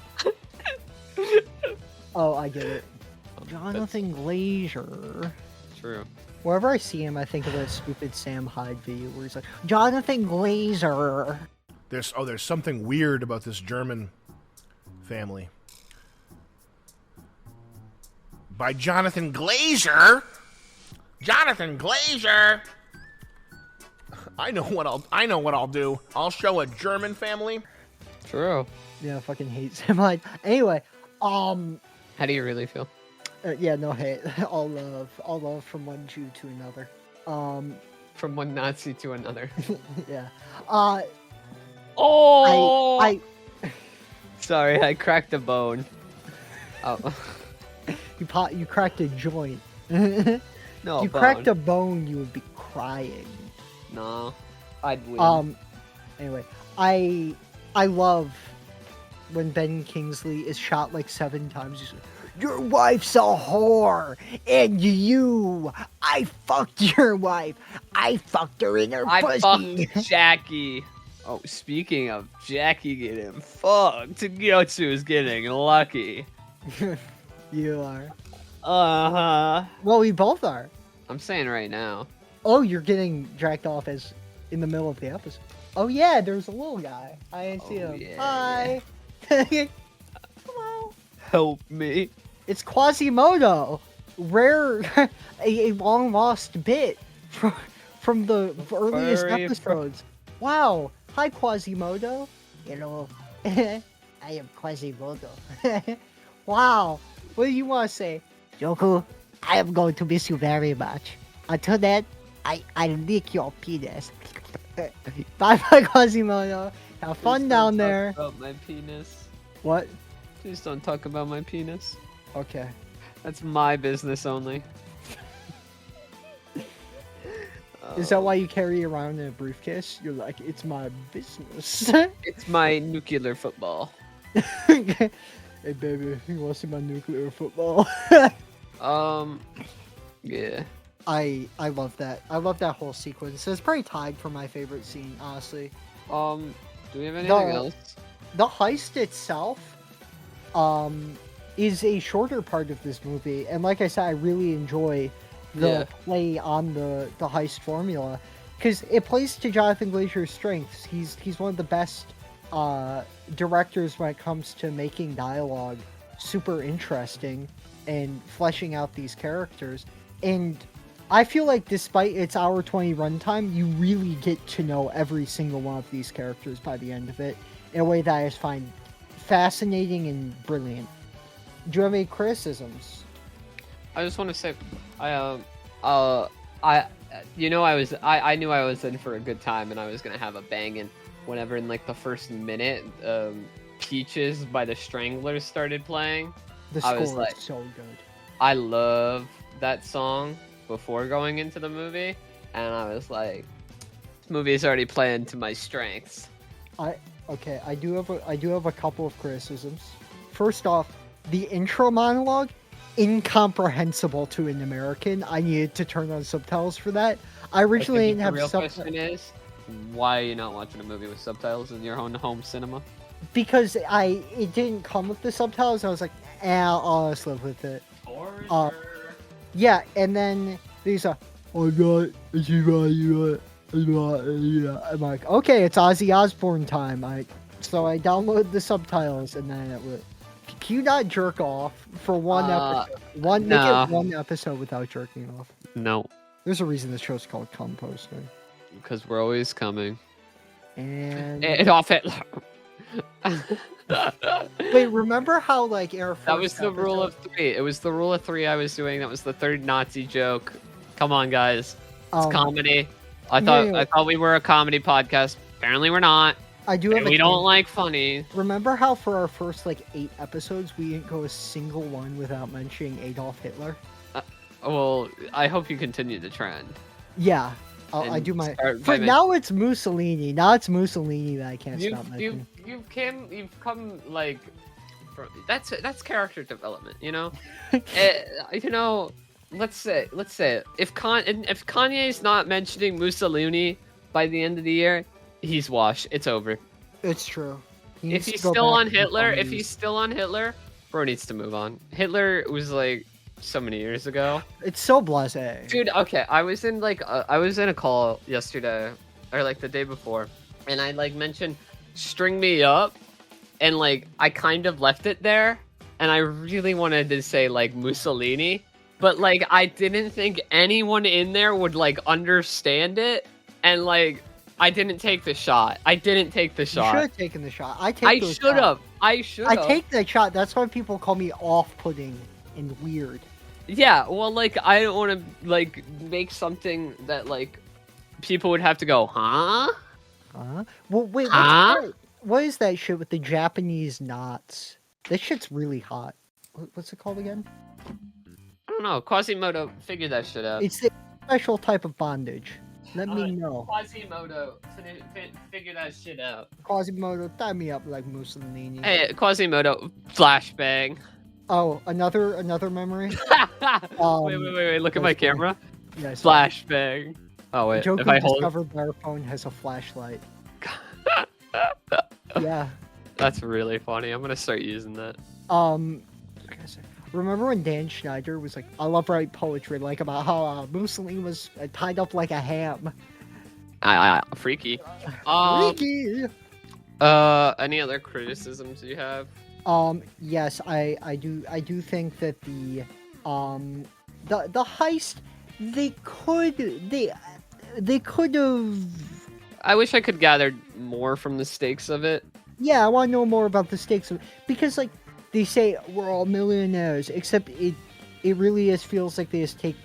Oh, I get it. Jonathan Glazer. True. Wherever I see him, I think of that stupid Sam Hyde video where he's like, Jonathan Glazer. There's something weird about this German family. By Jonathan Glazer. Jonathan Glazer. I know what I'll do. I'll show a German family. True. Yeah, I fucking hate Sam Hyde. Anyway, how do you really feel? yeah, no hate. All love from one Jew to another. From one Nazi to another. Yeah. Oh! I Sorry, I cracked a bone. Oh. You cracked a joint. No, you bone. cracked a bone, you would be crying. No, I'd win. Anyway, I love when Ben Kingsley is shot like 7 times. He's like, your wife's a whore, and I fucked your wife. I fucked her in her pussy. Fucked Jackie. Oh, speaking of Jackie getting fucked, Yotsu is getting lucky. You are. Uh-huh. Well, we both are. I'm saying right now. Oh, you're getting jacked off as in the middle of the episode. Oh yeah, there's a little guy. I didn't see him. Yeah. Hi. Hello. Help me. It's Quasimodo. Rare, a long lost bit from the earliest episodes. Wow. Hi, Quasimodo. Hello. I am Quasimodo. Wow. What do you want to say? Joku, I am going to miss you very much. Until then, I lick your penis. Bye bye, Quasimodo. Have fun down there. Talk about my penis. What? Please don't talk about my penis. Okay. That's my business only. Is that why you carry around in a briefcase? You're like, it's my business. It's my nuclear football. Hey baby, you want to see my nuclear football? Yeah. I love that. I love that whole sequence. It's pretty tied for my favorite scene, honestly. Do we have anything else? The heist itself, is a shorter part of this movie, and like I said, I really enjoy the play on the heist formula, because it plays to Jonathan Glazer's strengths. He's one of the best directors when it comes to making dialogue super interesting and fleshing out these characters. And I feel like despite its hour 20 runtime, you really get to know every single one of these characters by the end of it in a way that I just find fascinating and brilliant. Do you have any criticisms? I just want to say, I knew I was in for a good time and I was gonna have a banging whenever in like the first minute, Peaches by the Stranglers started playing. The I score was like, is so good. I love that song before going into the movie, and I was like, this movie is already playing to my strengths. Okay, I do have a couple of criticisms. First off, the intro monologue, incomprehensible to an American. I needed to turn on subtitles for that. I originally didn't have The real subtitles. question is, why are you not watching a movie with subtitles in your own home cinema? Because it didn't come with the subtitles. I was like, I'll just live with it. Yeah, and then there's a, I'm like, okay, it's Ozzy Osbourne time. So I downloaded the subtitles, and then it was, can you not jerk off for one episode? Make it one episode without jerking off. No, There's a reason this show's called Composting. because we're always coming. And It off it. wait, remember how like Air Force? That was the rule of three. It was the rule of three I was doing. That was the third Nazi joke. Come on, guys. It's comedy. I thought we were a comedy podcast. Apparently, we're not. I do have. We don't like funny. Remember how for our first like 8 episodes we didn't go a single one without mentioning Adolf Hitler? Well, I hope you continue the trend. Yeah, I do my. For now, it's Mussolini. Now it's Mussolini that I can't stop mentioning. You've come like. That's character development, you know. You know. Let's say it. If Kanye's not mentioning Mussolini by the end of the year, he's washed. It's over. It's true. If he's still on Hitler, bro needs to move on. Hitler was like so many years ago. It's so blasé. Dude, okay, I was in a call yesterday or like the day before, and I like mentioned "String Me Up," and like I kind of left it there, and I really wanted to say like Mussolini. But, like, I didn't think anyone in there would, like, understand it. And, like, I didn't take the shot. You should have taken the shot. I should have. I take that shot. That's why people call me off-putting and weird. Yeah, well, like, I don't want to, like, make something that, like, people would have to go, huh? Huh? Well, wait, Huh? what is that shit with the Japanese knots? That shit's really hot. What's it called again? I don't know. Quasimodo, figure that shit out. It's a special type of bondage. Let me know. Quasimodo, figure that shit out. Quasimodo, tie me up like Mussolini. Hey, Quasimodo, flashbang. Oh, another memory? Wait, look at my camera. Yes. Flashbang. Oh, wait. Joku If I hold... discovered their phone has a flashlight. Yeah. That's really funny. I'm gonna start using that. Remember when Dan Schneider was like, I love write poetry, like about how Mussolini was tied up like a ham. Freaky. Freaky! Any other criticisms you have? Yes, I do think that the heist, they could have. I wish I could gather more from the stakes of it. Yeah, I want to know more about the stakes of it, because like they say we're all millionaires, except it really feels like they just take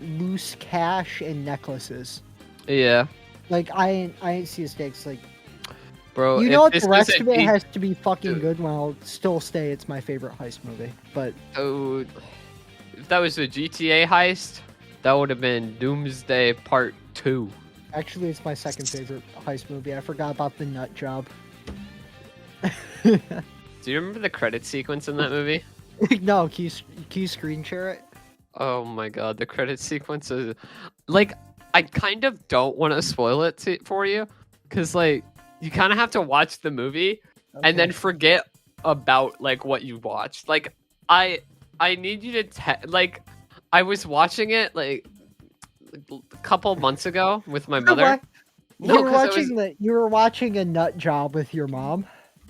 loose cash and necklaces. Yeah. Like I ain't see the stakes. Like, bro, you know what? The rest of it has to be fucking good. When I'll still say it's my favorite heist movie. But if that was a GTA heist, that would have been Doomsday Part 2. Actually, it's my second favorite heist movie. I forgot about the nut job. Do you remember the credit sequence in that movie? No, can you screen share it? Oh my god, the credit sequence is... Like, I kind of don't want to spoil it for you, because, like, you kind of have to watch the movie and then forget about, like, what you watched. Like, I need you to... like, I was watching it, like, a couple months ago with my mother. You were watching a nut job with your mom?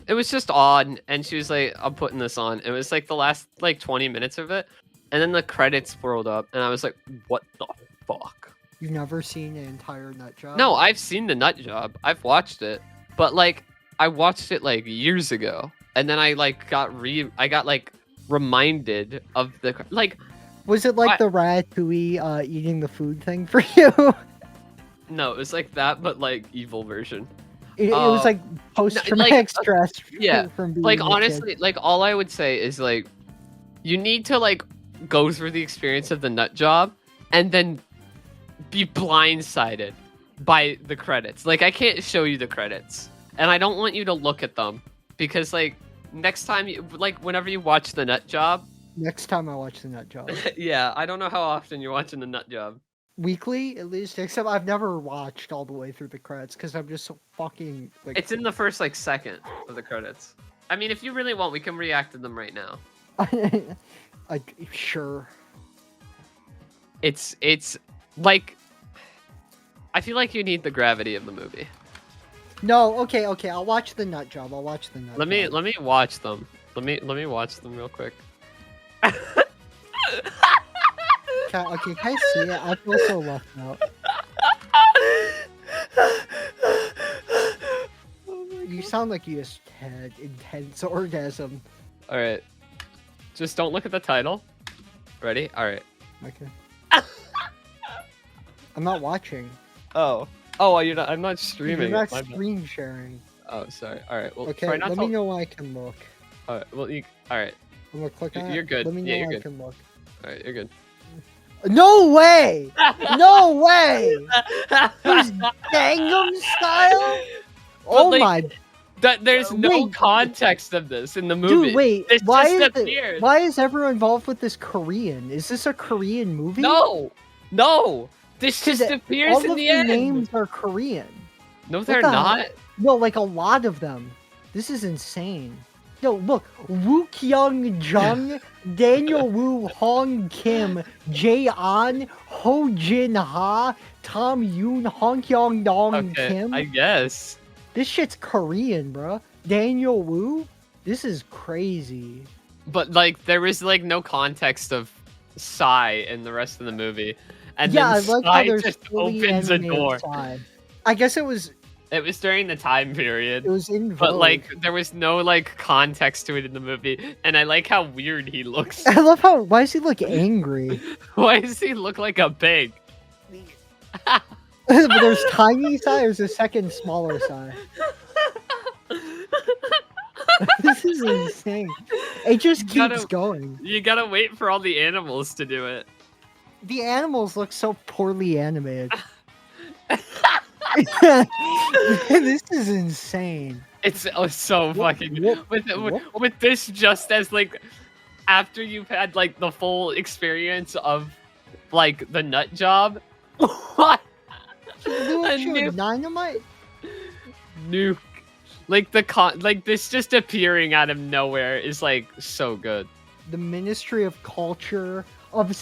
It was just odd, and she was like, I'm putting this on. It was like the last like 20 minutes of it, and then the credits rolled up, and I was like, what the fuck? You've never seen an entire nut job? No, I've seen the nut job. I've watched it, but like I watched it like years ago, and then I like got like reminded of the like. Was it like the Ratatouille eating the food thing for you? No, it was like that, but like evil version. It was like post-traumatic stress. Yeah, from being like a honestly, kid. like all I would say is like, you need to like go through the experience of the nut job and then be blindsided by the credits. Like, I can't show you the credits, and I don't want you to look at them because, like, next time you, like, whenever you watch the nut job. Next time I watch the nut job. Yeah, I don't know how often you're watching the nut job. Weekly, at least. Except I've never watched all the way through the credits because I'm just so fucking like. It's in the first like second of the credits. I mean, if you really want, we can react to them right now. Like, sure. It's like, I feel like you need the gravity of the movie. No, okay, I'll watch the nut job. I'll watch the nut. Let me watch them. Let me watch them real quick. Can I see it? I feel so left out. You sound like you just had intense orgasm. All right, just don't look at the title. Ready? All right. Okay. I'm not watching. Oh, you're not. I'm not streaming. You're not it. screen sharing. Oh, sorry. All right. Well, Okay, try not let to... me know when I can look. All right. Well, all right. I'm gonna click on it. You're good. Let me know Yeah, you're when I good. can look. All right, you're good. No way! No way! This Gangnam Style? Oh like, my! There's no Wait. context of this in the movie. Dude, wait. This Why just is appeared. why is everyone involved with this Korean? Is this a Korean movie? No. This just appears all in of the the end. names are Korean. No, they're the not. hell? No, like a lot of them. This is insane. Yo, look, Woo Kyung Jung, Daniel Woo, Hong Kim, Jae An, Ho Jin Ha, Tom Yoon, Hong Kyung Dong Okay, Kim. I guess. This shit's Korean, bro. Daniel Woo? This is crazy. But like, there is like no context of Psy in the rest of the movie, and Yeah, I then like how Psy there's just fully opens a animated door. side. I guess it was It was during the time period. in But Vogue. like, there was no like context to it in the movie, and I like how weird he looks. I love how. Why does he look angry? Why does he look like a pig? But there's tiny Psy. There's a second smaller Psy. This is insane. It just You keeps gotta- going. You gotta wait for all the animals to do it. The animals look so poorly animated. This is insane. It's so fucking whoop, with this just as like after you've had like the full experience of like the nut job. What? A Dude, dynamite. nuke. Like like this just appearing out of nowhere is like so good. The Ministry of Culture of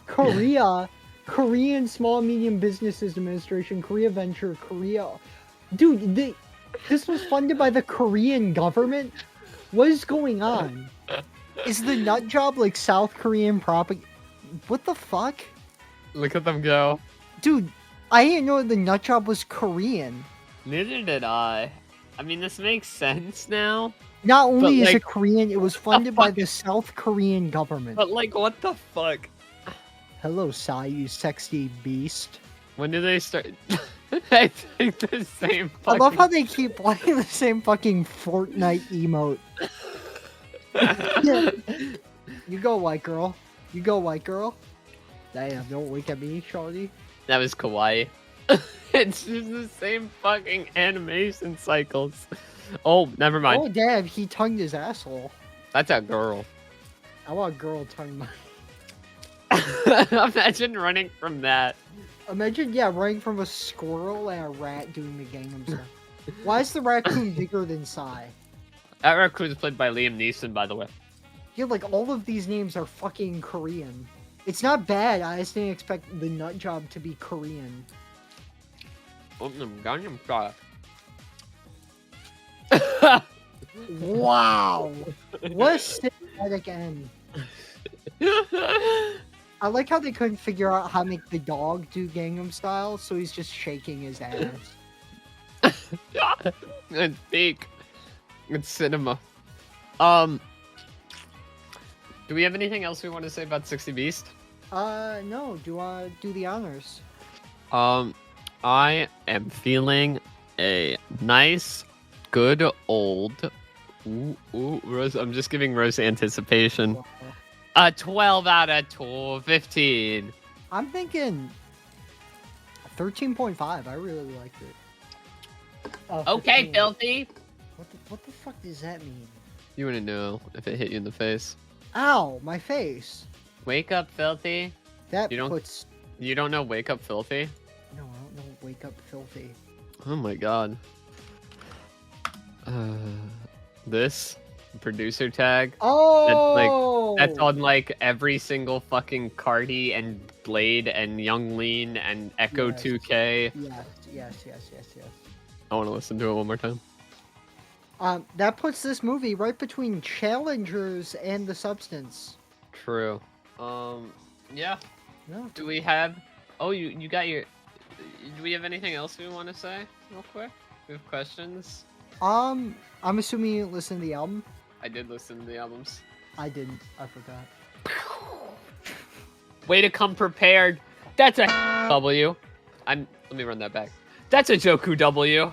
Korea, Korean Small and Medium Businesses Administration, Korea Venture, Korea. Dude, this was funded by the Korean government? What is going on? Is the nut job like South Korean propaganda? What the fuck? Look at them go. Dude, I didn't know the nut job was Korean. Neither did I. I mean, this makes sense now. Not only is like, it Korean, it was funded by the South Korean government. But like, what the fuck? Hello, Psy, you sexy beast. When did they start? I think the same. I love how they keep playing the same fucking Fortnite emote. You go, white girl. You go, white girl. Damn, don't wink at me, shawty. That was kawaii. It's just the same fucking animation cycles. Oh, never mind. Oh, damn, he tongued his asshole. That's a girl. I want a girl tongue my... Imagine running from that. Imagine, yeah, running from a squirrel and a rat doing the Gangnam Style. Why is the raccoon bigger than Psy? That raccoon is played by Liam Neeson, by the way. Yeah, like, all of these names are fucking Korean. It's not bad, I just didn't expect the nut job to be Korean. Gangnam Style. Wow! What a cinematic end. I like how they couldn't figure out how to make the dog do Gangnam Style, so he's just shaking his ass. It's fake. It's cinema. Do we have anything else we want to say about 60 Beast? No, do I do the honors? I am feeling a nice, good old. Ooh, Rose. I'm just giving Rose anticipation. A 12 out of 15. I'm thinking 13.5. I really liked it. Okay, 15. filthy. What the fuck does that mean? You wouldn't know if it hit you in the face. Ow, my face. Wake up, filthy. That You don't- puts. You don't know wake up, filthy? No, I don't know. Wake up, filthy. Oh my god. This producer tag. Oh, That's on like every single fucking Cardi and Blade and Young Lean and Echo Yes. 2K. Yes. I want to listen to it one more time. That puts this movie right between Challengers and The Substance. True. Yeah. Yeah. Do we have? Oh, you got your. Do we have anything else we want to say real quick? We have questions. I'm assuming you didn't listen to the album. I did listen to the albums. I didn't. I forgot. Way to come prepared. That's a W. Let me run that back. That's a Joku W.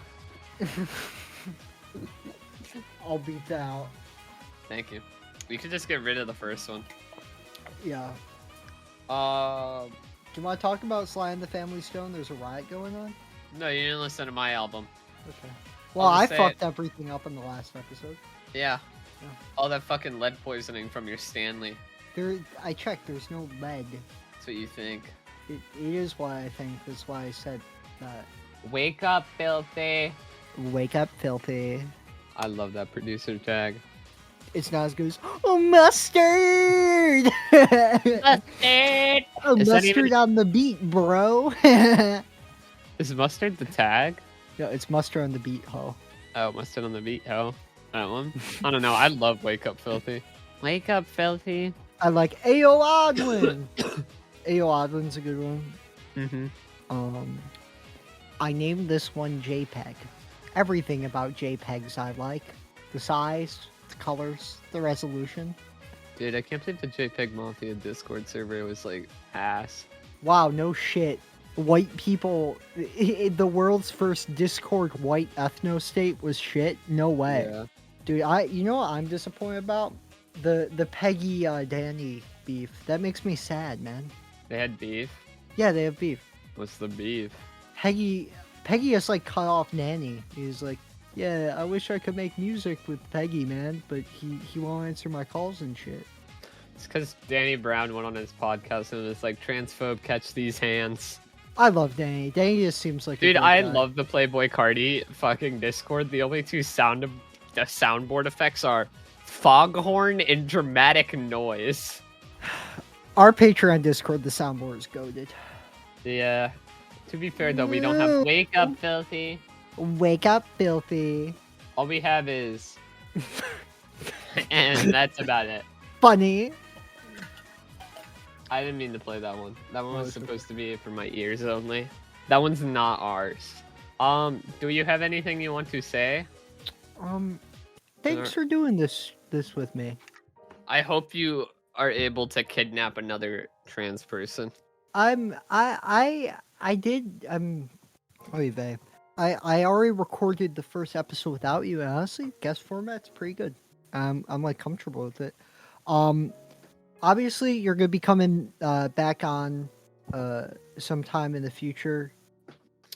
I'll beat that out. Thank you. We could just get rid of the first one. Yeah. Uh, Do you want to talk about Sly and the Family Stone? There's a riot going on. no, you didn't listen to my album. Okay. Well, I'll I just say fucked everything up in the last episode. Yeah. Yeah. All that fucking lead poisoning from your Stanley. I checked. There's no lead. That's what you think. It is why I think. That's why I said that. Wake up, filthy. Wake up, filthy. I love that producer tag. It's not as good as mustard. Mustard! Oh, Is that mustard even- on the beat, bro. No, Is mustard the tag? it's mustard on the beat, ho. Oh, mustard on the beat. Oh, that one. I don't know. I love Wake Up, Filthy. Wake up, filthy. I like Ayo Odlin. Ayo Odlin's a good one. Mm-hmm. I named this one JPEG. Everything about JPEGs I like. The size, the colors, the resolution. Dude, I can't believe the JPEG Mafia Discord server was like ass. Wow, no shit. White people, the world's first Discord white ethno state was shit. No way, Yeah. dude. You know what I'm disappointed about? The Peggy Danny beef. That makes me sad, man. They had beef. Yeah, they have beef. What's the beef? Peggy just like cut off Nanny. He's like, yeah, I wish I could make music with Peggy, man, but he won't answer my calls and shit. It's because Danny Brown went on his podcast and was like, transphobe, catch these hands. I love Danny. Danny just seems like a Dude, good I guy. love the Playboy Cardi fucking Discord. The only two soundboard effects are foghorn and dramatic noise. Our Patreon Discord. The soundboard is goated. Yeah. To be fair though, we don't have Wake Up, Filthy. Wake up, filthy. All we have is... and that's about it. Funny. I didn't mean to play that one. That one was supposed to be for my ears only. That one's not ours. Do you have anything you want to say? Thanks for doing this with me. I hope you are able to kidnap another trans person. I already recorded the first episode without you, and honestly, guest format's pretty good. I'm like comfortable with it. Obviously you're gonna be coming back on sometime in the future.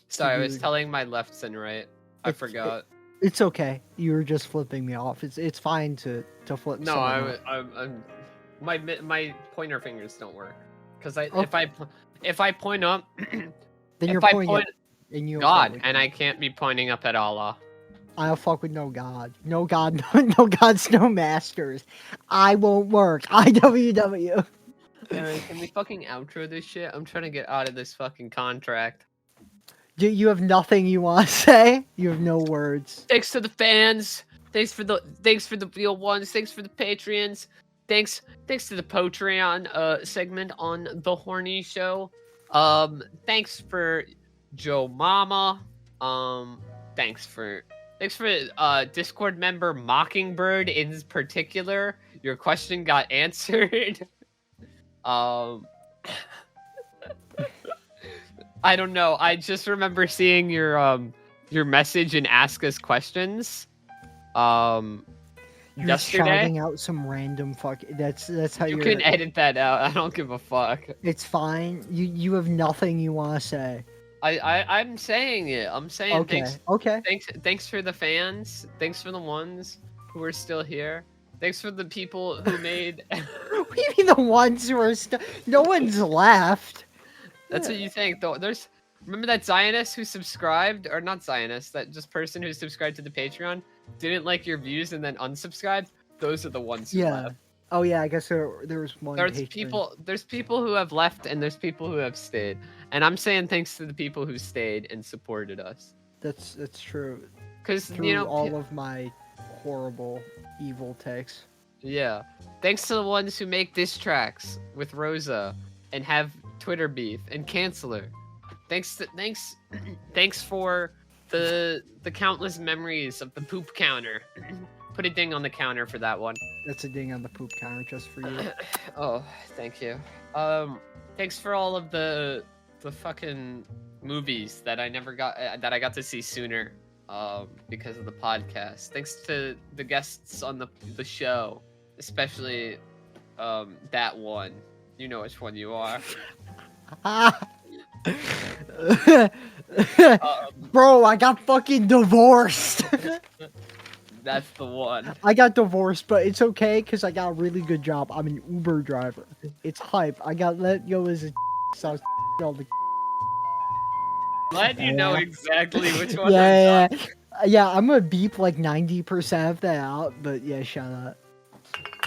Sorry, I was Dude. telling my lefts and right. I forgot. It's okay. You were just flipping me off. It's fine to flip. No, someone off. I'm my pointer fingers don't work because Oh. if I point up, Then if you're I pointing point at and you God, and I can't be pointing up at Allah. I'll fuck with no god. No god, no gods, no masters. I won't work. IWW. Aaron, can we fucking outro this shit? I'm trying to get out of this fucking contract. You have nothing you want to say? You have no words. Thanks to the fans. Thanks for the real ones. Thanks for the Patreons. Thanks to the Patreon segment on the Horny Show. Thanks for Joe Mama. Thanks for Discord member Mockingbird in particular. Your question got answered. I don't know. I just remember seeing your message and ask us questions. You're Yesterday? shouting out some random fuck. That's how You you're. can edit that out. I don't give a fuck. It's fine. You have nothing you want to say. I'm saying it. I'm saying Okay. Okay. thanks for the fans. Thanks for the ones who are still here. Thanks for the people who made. What do you mean the ones who are still? No one's left. That's what you think, though. Remember that Zionist who subscribed, or not Zionist, that just person who subscribed to the Patreon, didn't like your views and then unsubscribed. Those are the ones who Yeah. left. Oh yeah. I guess there was one. There's patron. people who have left and there's people who have stayed. And I'm saying thanks to the people who stayed and supported us. That's true. Because Through all of my horrible, evil takes. Yeah. Thanks to the ones who make diss tracks with Rosa and have Twitter beef and cancel her. Thanks for the countless memories of the poop counter. Put a ding on the counter for that one. That's a ding on the poop counter just for you. Oh, thank you. Thanks for all of the fucking movies that I never got that I got to see sooner. Because of the podcast. Thanks to the guests on the show, especially that one. You know which one you are. Bro, I got fucking divorced. That's the one. I got divorced, but it's okay because I got a really good job. I'm an Uber driver. It's hype. I got let go as a so I was all the Glad you know exactly which one. yeah. I'm gonna beep like 90% of that out, but yeah, shut up.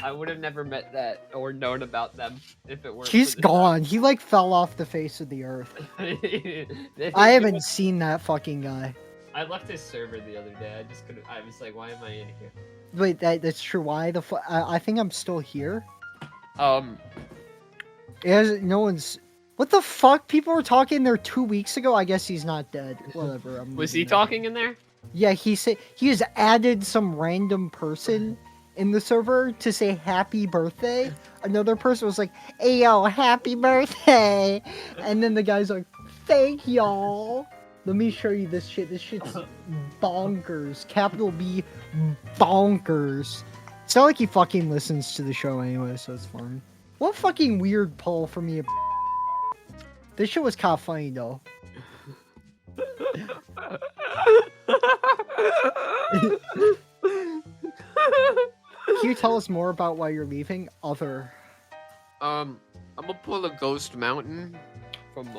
I would have never met that or known about them if it weren't. He's gone. He like fell off the face of the earth. I haven't seen that fucking guy. I left his server the other day. I just couldn't. I was like, why am I in here? Wait, that's true. Why the fuck? I think I'm still here. No one's. What the fuck? People were talking there 2 weeks ago. I guess he's not dead. Whatever. Was he talking in there? Yeah, he said he has added some random person in the server to say happy birthday. Another person was like, "Hey yo, happy birthday!" And then the guy's like, "Thank y'all." Let me show you this shit. This shit's bonkers. Capital B, bonkers. It's not like he fucking listens to the show anyway, so it's fine. What fucking weird pull for me. This shit was kind of funny though. Can you tell us more about why you're leaving? I'm gonna pull a ghost mountain from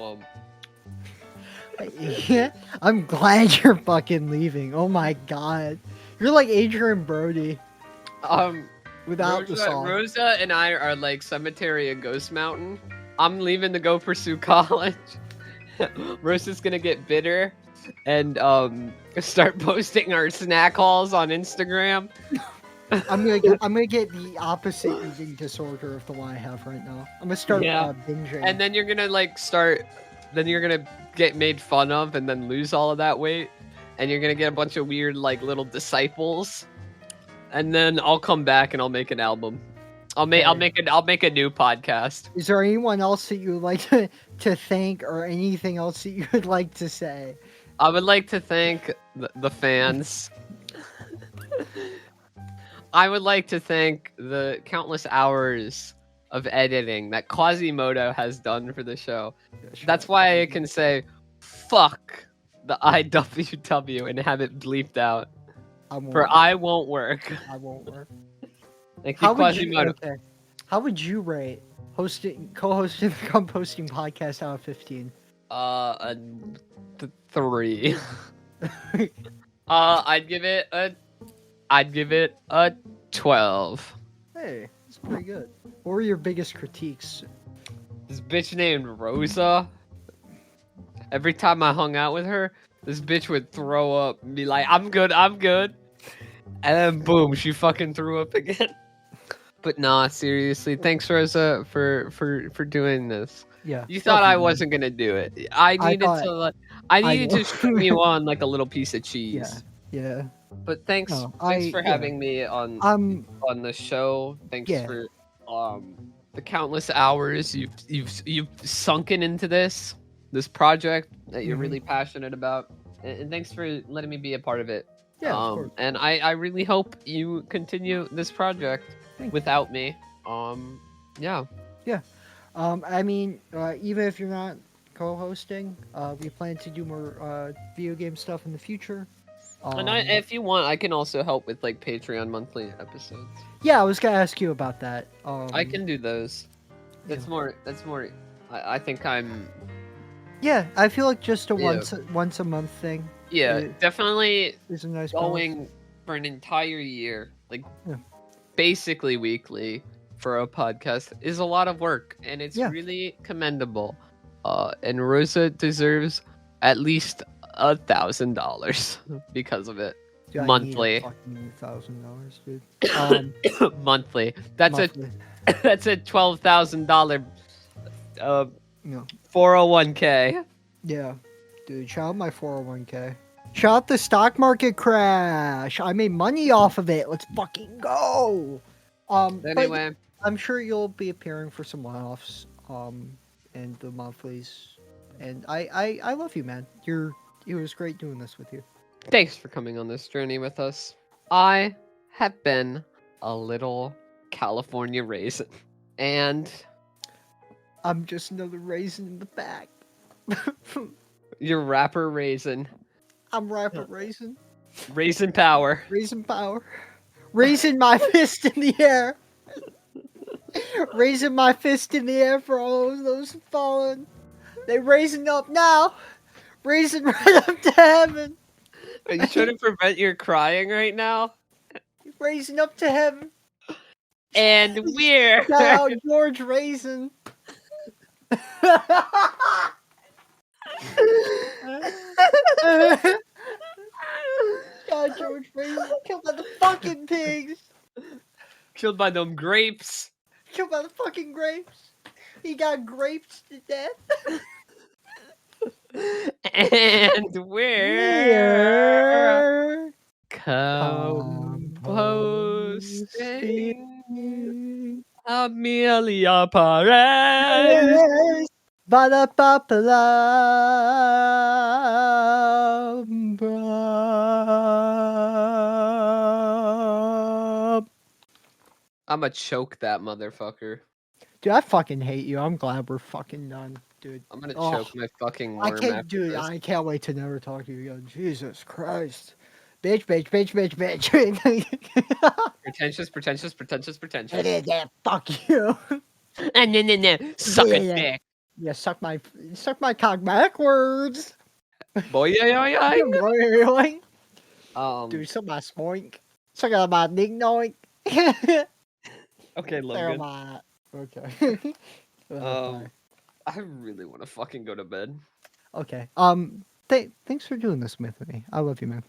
Yeah, I'm glad you're fucking leaving. Oh my god, you're like Adrian Brody. Without the song. Rosa and I are like Cemetery and Ghost Mountain. I'm leaving to go pursue college. Rosa's gonna get bitter and start posting our snack hauls on Instagram. I'm gonna get the opposite eating disorder of the one I have right now. I'm gonna start binging. And then you're gonna then you're gonna get made fun of and then lose all of that weight. And you're gonna get a bunch of weird like little disciples. And then I'll come back and I'll make an album. I'll make a new podcast. Is there anyone else that you would like to thank or anything else that you would like to say? I would like to thank the fans. I would like to thank the countless hours of editing that Quasimodo has done for the show. That's why I can say, fuck the IWW and have it bleeped out. I won't work. I won't work. Thank you, Quasimodo. How would you rate co-hosting the composting podcast out of 15? A 3. I'd give it a 12. Hey, that's pretty good. What were your biggest critiques? This bitch named Rosa. Every time I hung out with her, this bitch would throw up and be like, I'm good. And then boom, she fucking threw up again. But nah, seriously, thanks Rosa for doing this. Yeah. You thought I wasn't gonna do it. I needed to string you on like a little piece of cheese. Yeah. But thanks for having me on the show. Thanks for the countless hours you've sunken into this project that you're really passionate about. And thanks for letting me be a part of it. Yeah, of course. And I really hope you continue this project Thank you. without me. Yeah. I mean, even if you're not co-hosting, we plan to do more video game stuff in the future. And if you want, I can also help with like Patreon monthly episodes. Yeah, I was gonna ask you about that. I can do those. That's yeah. more. I think I'm. Yeah, I feel like just a Yeah. once a month thing. Yeah, definitely Is a nice balance. going for an entire year, like Yeah. basically weekly for a podcast is a lot of work, and it's Yeah. really commendable. And Rosa deserves at least $1,000 because of it. Dude, I monthly. need a fucking $1,000, dude. Monthly. That's Monthly. that's a $12,000 No. 401k. Yeah, dude. Shout out my 401k. Shout out the stock market crash. I made money off of it. Let's fucking go. But Anyway, I'm sure you'll be appearing for some one-offs. And the monthlies. And I love you, man. It was great doing this with you. thanks for coming on this journey with us. I have been a little California raisin, and I'm just another raisin in the back. your rapper raisin, I'm rapper raisin. raisin power. Raisin power. Raising my fist in the air. Raising my fist in the air for all of those fallen. They raising up now. Raising right up to heaven. Are you trying to prevent your crying right now? Raising up to heaven. And we're Shout out George Raisin. Shout out George Raisin. Killed by the fucking pigs. killed by them grapes. Killed by the fucking grapes. He got graped to death. And we're composting Emilia Perez. I'ma choke that motherfucker. Dude, I fucking hate you. I'm glad we're fucking done, dude. I'm gonna Oh, choke my fucking worm I can't, after dude. this. I can't wait to never talk to you again. Jesus Christ, bitch, bitch, bitch, bitch, bitch. Pretentious. Yeah, fuck you. No. Suck Yeah, a yeah. dick. Yeah, suck my cock backwards. Boy, yeah. Dude, suck my spoink. Suck on my ding doink. Okay, Suck on Logan. my. Okay. I really want to fucking go to bed. Okay. Thanks for doing this with me. I love you, man.